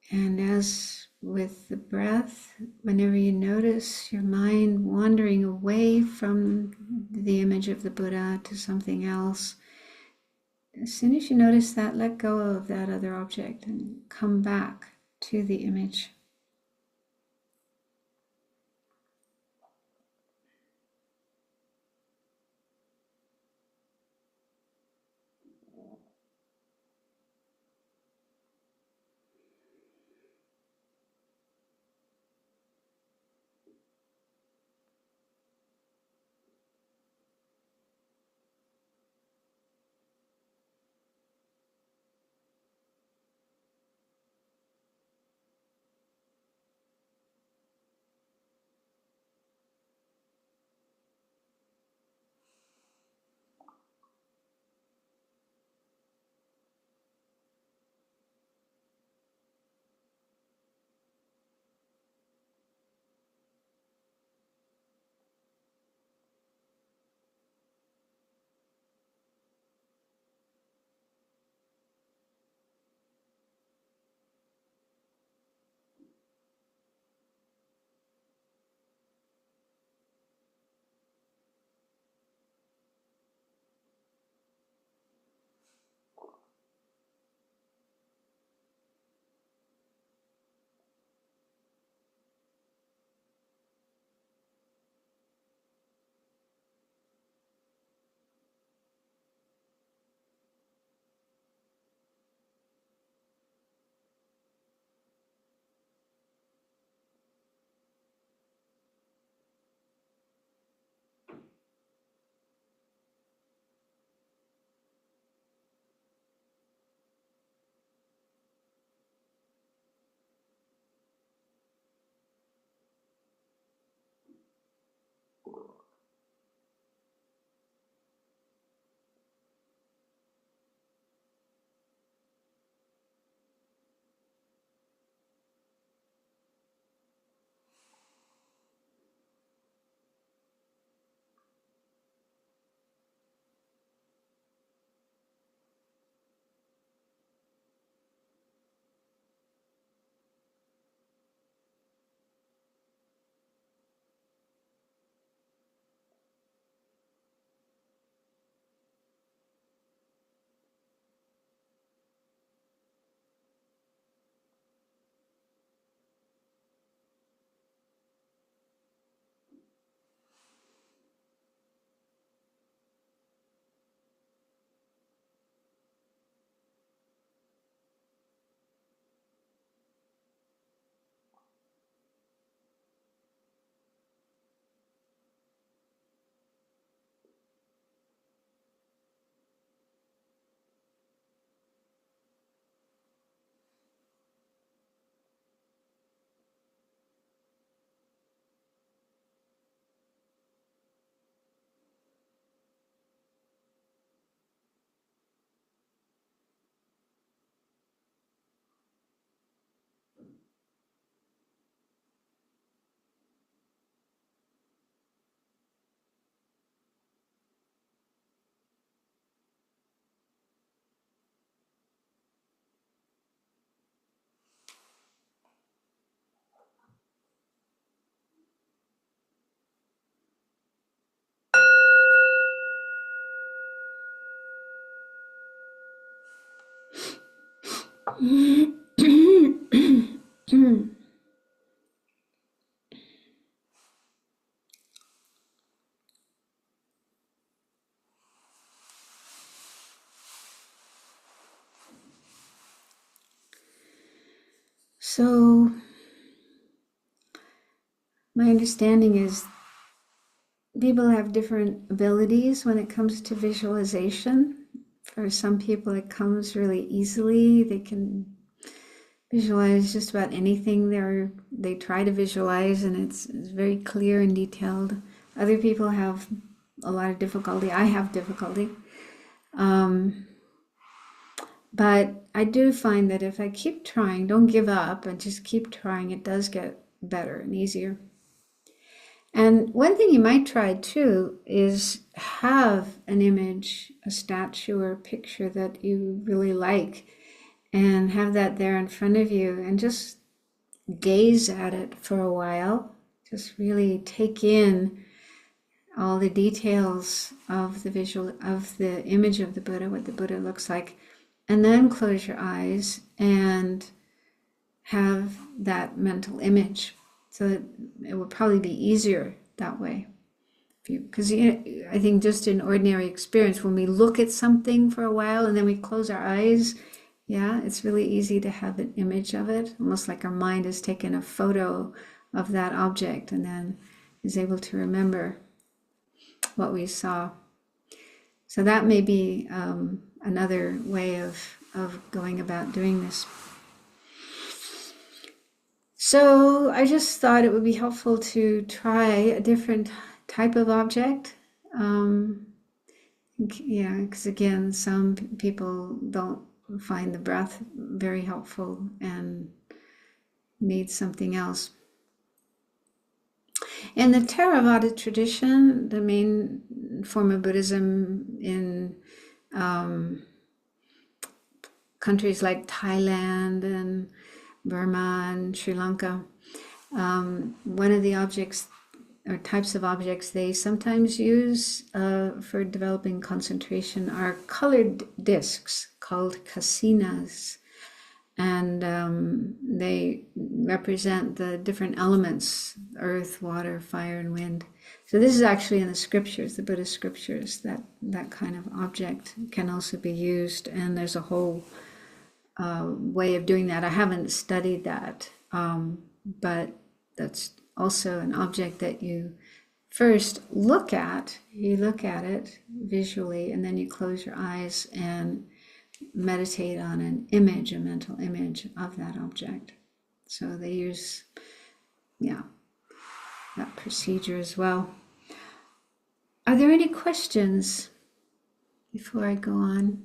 [SPEAKER 1] And as with the breath, whenever you notice your mind wandering away from the image of the Buddha to something else, as soon as you notice that, let go of that other object and come back to the image. So, my understanding is people have different abilities when it comes to visualization. For some people, it comes really easily. They can visualize just about anything they try to visualize, and it's very clear and detailed. Other people have a lot of difficulty. I have difficulty. But I do find that if I keep trying, don't give up, and just keep trying, it does get better and easier. And one thing you might try too is have an image, a statue or a picture that you really like, and have that there in front of you and just gaze at it for a while. Just really take in all the details of the visual, of the image of the Buddha, what the Buddha looks like, and then close your eyes and have that mental image. So it will probably be easier that way. Because I think just in ordinary experience, when we look at something for a while and then we close our eyes, yeah, it's really easy to have an image of it, almost like our mind has taken a photo of that object and then is able to remember what we saw. So that may be another way of going about doing this. So I just thought it would be helpful to try a different type of object. Yeah, because again, some people don't find the breath very helpful and need something else. In the Theravada tradition, the main form of Buddhism in countries like Thailand and Burma and Sri Lanka, one of the objects or types of objects they sometimes use for developing concentration are colored discs called kasinas. And they represent the different elements, earth, water, fire, and wind. So this is actually in the scriptures, the Buddhist scriptures, that kind of object can also be used. And there's a whole way of doing that. I haven't studied that, but that's also an object that you first look at. You look at it visually, and then you close your eyes and meditate on an image, a mental image of that object. So they use, yeah, that procedure as well. Are there any questions before I go on?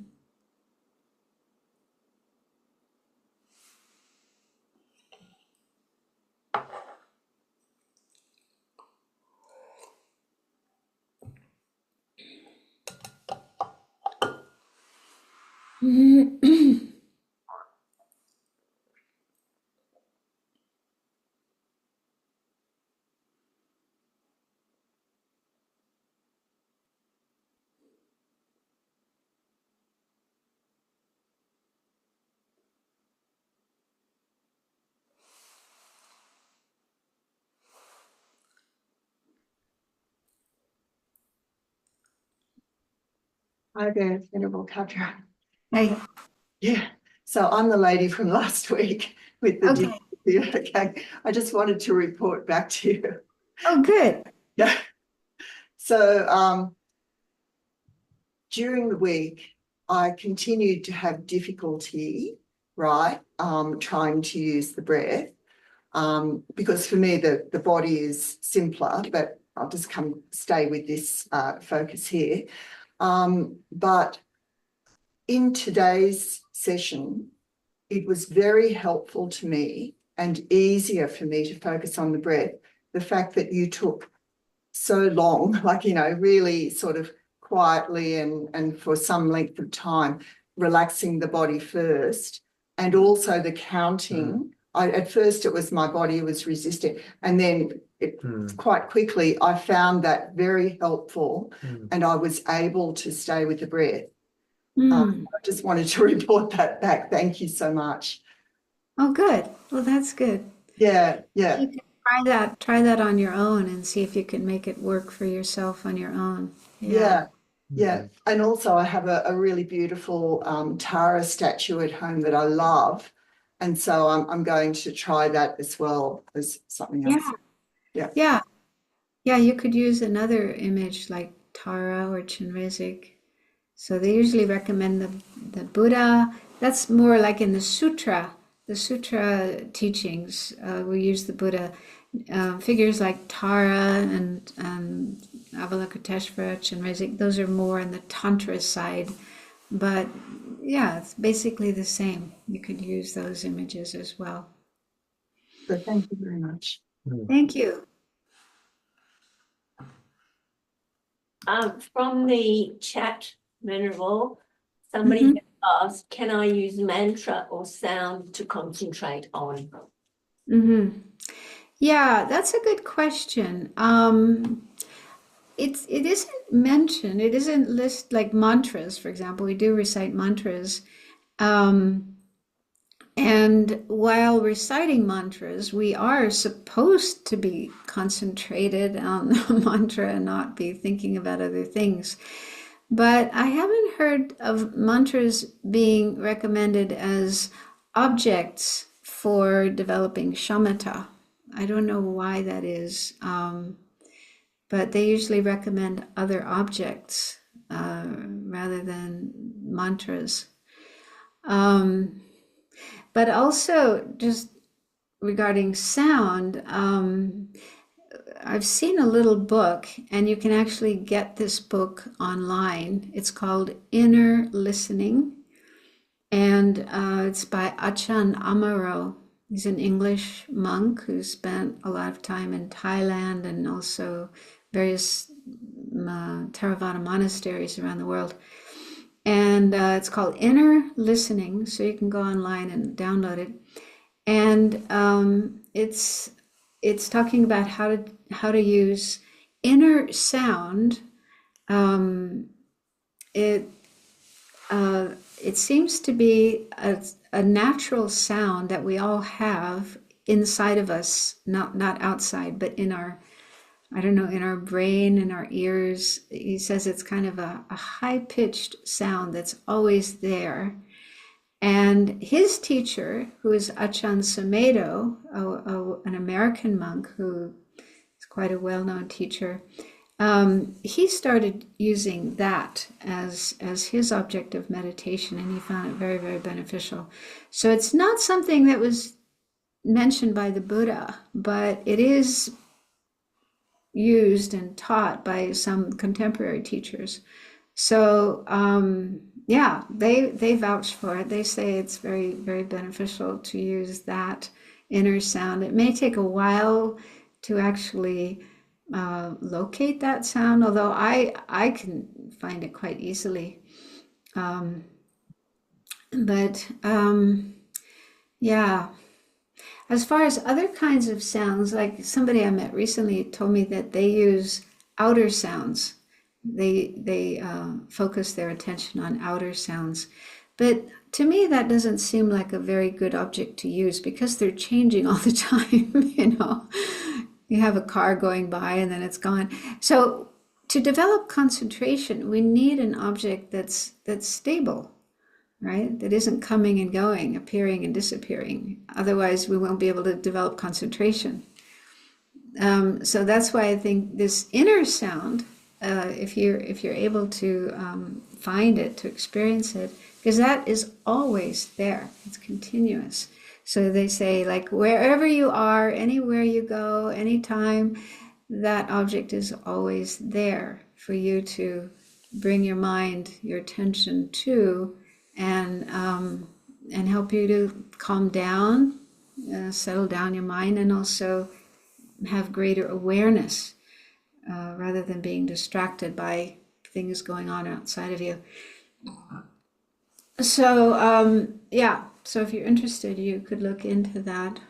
[SPEAKER 2] Hi there, Venerable Kadra.
[SPEAKER 1] Hey.
[SPEAKER 2] Yeah, so I'm the lady from last week with the
[SPEAKER 1] Okay.
[SPEAKER 2] Okay, I just wanted to report back to you.
[SPEAKER 1] Oh, good.
[SPEAKER 2] Yeah. So during the week, I continued to have difficulty, right, trying to use the breath, because for me the body is simpler, but I'll just stay with this focus here. But in today's session, it was very helpful to me and easier for me to focus on the breath. The fact that you took so long, like, really sort of quietly and for some length of time, relaxing the body first, and also the counting. At first it was my body was resisting, and then quite quickly I found that very helpful, and I was able to stay with the breath.
[SPEAKER 1] Mm.
[SPEAKER 2] I just wanted to report that back. Thank you so much.
[SPEAKER 1] Oh, good. Well, that's good.
[SPEAKER 2] Yeah, yeah.
[SPEAKER 1] You can try that on your own and see if you can make it work for yourself on your own. Yeah.
[SPEAKER 2] Yeah, yeah. And also, I have a really beautiful Tara statue at home that I love. And so I'm going to try that as well as something else.
[SPEAKER 1] Yeah.
[SPEAKER 2] Yeah.
[SPEAKER 1] Yeah. Yeah, you could use another image like Tara or Chinrezig. So they usually recommend the Buddha. That's more like in the sutra teachings. We use the Buddha. Figures like Tara and Avalokiteshvara, Chinrezig, those are more on the Tantra side. But yeah, it's basically the same. You could use those images as well.
[SPEAKER 2] So thank you very much.
[SPEAKER 1] Thank you.
[SPEAKER 3] From the chat, Venerable, somebody
[SPEAKER 1] Mhm.
[SPEAKER 3] has asked, can I use mantra or sound to concentrate on?
[SPEAKER 1] Yeah, that's a good question. It isn't mentioned. It isn't list like mantras, for example. We do recite mantras. Um, and while reciting mantras, we are supposed to be concentrated on the mantra and not be thinking about other things. But I haven't heard of mantras being recommended as objects for developing shamatha. I don't know why that is, but they usually recommend other objects rather than mantras. Um, but also, just regarding sound, I've seen a little book, and you can actually get this book online. It's called Inner Listening, and it's by Achan Amaro. He's an English monk who spent a lot of time in Thailand and also various Theravada monasteries around the world. And it's called Inner Listening, so you can go online and download it. And it's talking about how to use inner sound. Um, it it seems to be a natural sound that we all have inside of us, not outside, but in our, I don't know, in our brain, in our ears. He says it's kind of a high-pitched sound that's always there. And his teacher, who is Achan Sumedo, an American monk who is quite a well-known teacher, he started using that as his object of meditation, and he found it very, very beneficial. So it's not something that was mentioned by the Buddha, but it is used and taught by some contemporary teachers. So yeah, they vouch for it. They say it's very, very beneficial to use that inner sound. It may take a while to actually locate that sound, although I can find it quite easily. But yeah, as far as other kinds of sounds, like somebody I met recently told me that they use outer sounds. They focus their attention on outer sounds. But to me, that doesn't seem like a very good object to use because they're changing all the time, you know. You have a car going by and then it's gone. So to develop concentration, we need an object that's stable, right? That isn't coming and going, appearing and disappearing. Otherwise, we won't be able to develop concentration. So that's why I think this inner sound, if you're able to find it, to experience it, because that is always there. It's continuous. So they say, like, wherever you are, anywhere you go, anytime, that object is always there for you to bring your mind, your attention to, and help you to calm down, settle down your mind, and also have greater awareness rather than being distracted by things going on outside of you. So yeah, so if you're interested, you could look into that.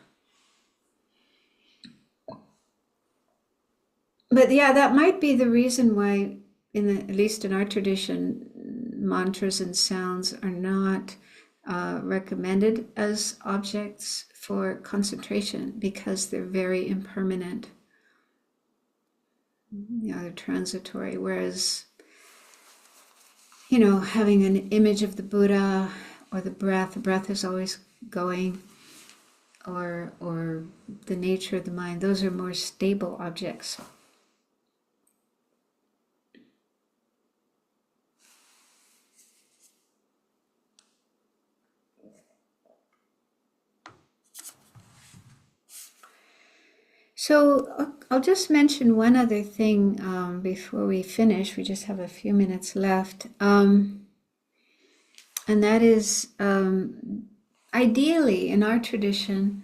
[SPEAKER 1] But yeah, that might be the reason why, at least in our tradition, mantras and sounds are not recommended as objects for concentration because they're very impermanent. They're transitory. Whereas, having an image of the Buddha or the breath is always going, or the nature of the mind, those are more stable objects. So I'll just mention one other thing before we finish. We just have a few minutes left. And that is, ideally, in our tradition,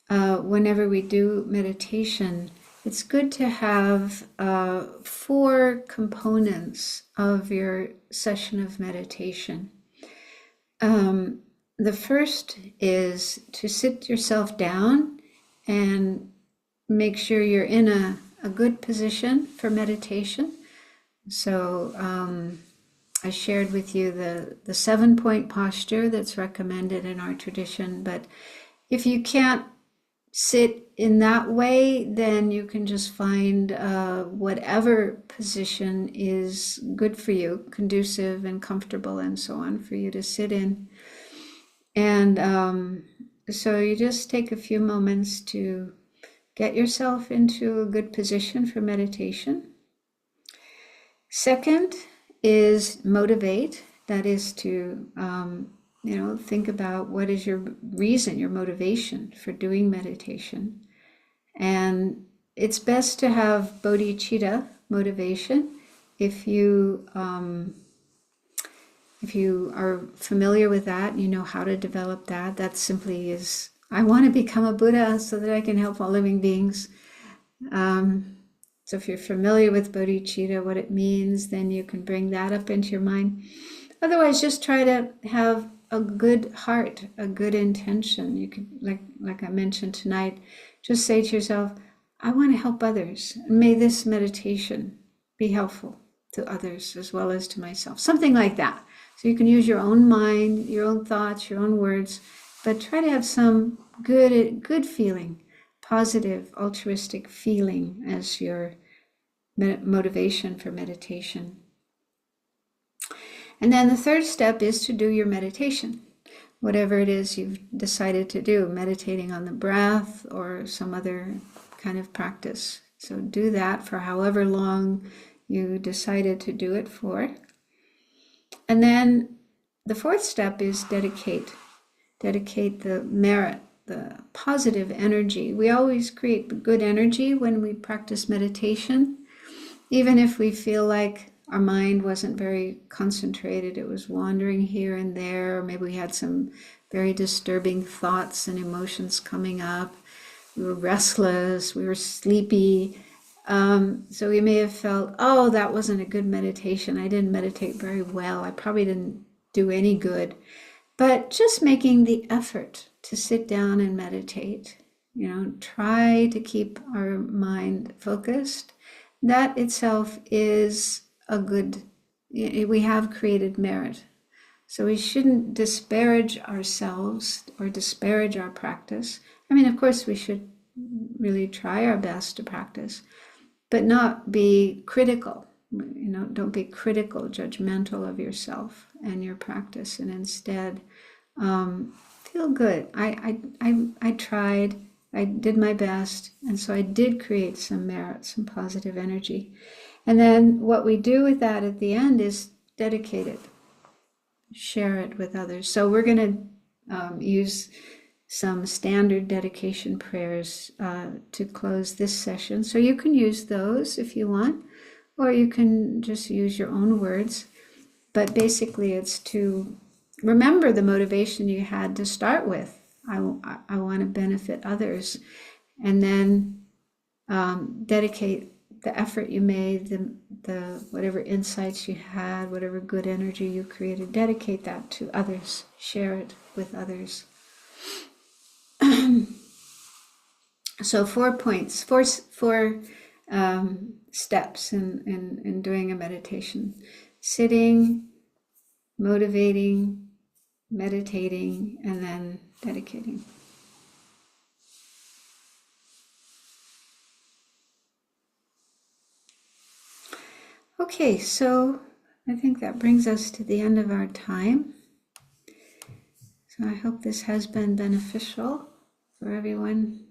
[SPEAKER 1] whenever we do meditation, it's good to have 4 components of your session of meditation. The first is to sit yourself down and make sure you're in a good position for meditation. So I shared with you the 7-point posture that's recommended in our tradition, but if you can't sit in that way, then you can just find whatever position is good for you, conducive and comfortable and so on for you to sit in. And so you just take a few moments to get yourself into a good position for meditation. Second is motivate. That is to, think about what is your reason, your motivation for doing meditation. And it's best to have bodhicitta motivation. If you are familiar with that, you know how to develop that. That simply is, I want to become a Buddha so that I can help all living beings. So if you're familiar with bodhicitta, what it means, then you can bring that up into your mind. Otherwise, just try to have a good heart, a good intention. You could, like I mentioned tonight, just say to yourself, I want to help others. May this meditation be helpful to others as well as to myself. Something like that. So you can use your own mind, your own thoughts, your own words, but try to have some good feeling, positive, altruistic feeling as your motivation for meditation. And then the third step is to do your meditation. Whatever it is you've decided to do, meditating on the breath or some other kind of practice. So do that for however long you decided to do it for. And then the fourth step is dedicate the merit, the positive energy. We always create good energy when we practice meditation, even if we feel like our mind wasn't very concentrated, it was wandering here and there, or maybe we had some very disturbing thoughts and emotions coming up. We were restless, we were sleepy. So we may have felt, oh, that wasn't a good meditation. I didn't meditate very well. I probably didn't do any good. But just making the effort to sit down and meditate, try to keep our mind focused. That itself is we have created merit. So we shouldn't disparage ourselves or disparage our practice. I mean, of course, we should really try our best to practice, but not be critical. Don't be critical, judgmental of yourself and your practice, and instead feel good. I tried, I did my best, and so I did create some merit, some positive energy. And then what we do with that at the end is dedicate it, share it with others. So we're going to use some standard dedication prayers to close this session. So you can use those if you want, or you can just use your own words. But basically it's to remember the motivation you had to start with. I want to benefit others. And then dedicate the effort you made, the whatever insights you had, whatever good energy you created, dedicate that to others, share it with others. So 4 points, four steps in doing a meditation. Sitting, motivating, meditating, and then dedicating. Okay, so I think that brings us to the end of our time. So I hope this has been beneficial for everyone.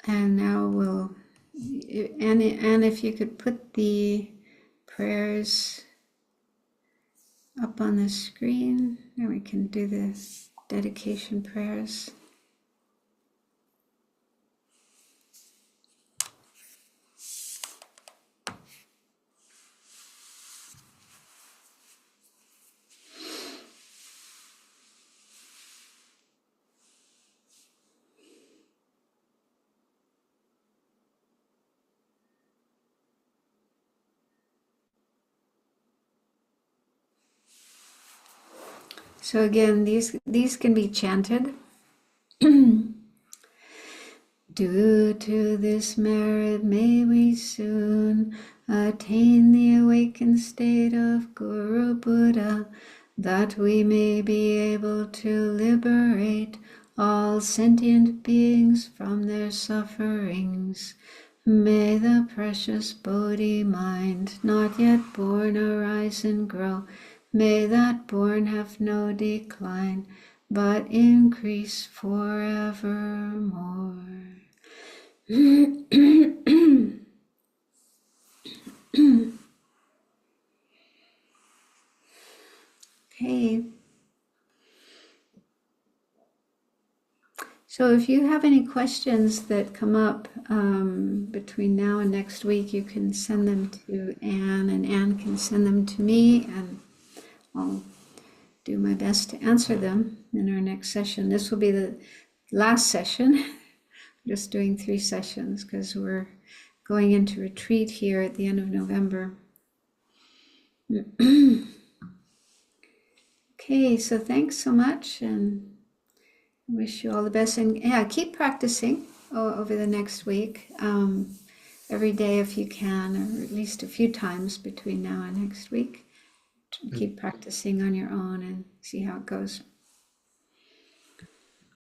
[SPEAKER 1] And now we'll, and if you could put the prayers up on the screen, and we can do the dedication prayers. So again, these can be chanted. Due to this merit, may we soon attain the awakened state of Guru Buddha, that we may be able to liberate all sentient beings from their sufferings. May the precious Bodhi mind, not yet born, arise and grow. May that born have no decline, but increase forevermore. Okay. So if you have any questions that come up between now and next week, you can send them to Anne, and Anne can send them to me, and I'll do my best to answer them in our next session. This will be the last session. Just doing 3 sessions because we're going into retreat here at the end of November. Okay, so thanks so much, and wish you all the best. And yeah, keep practicing over the next week, every day if you can, or at least a few times between now and next week. Keep practicing on your own and see how it goes.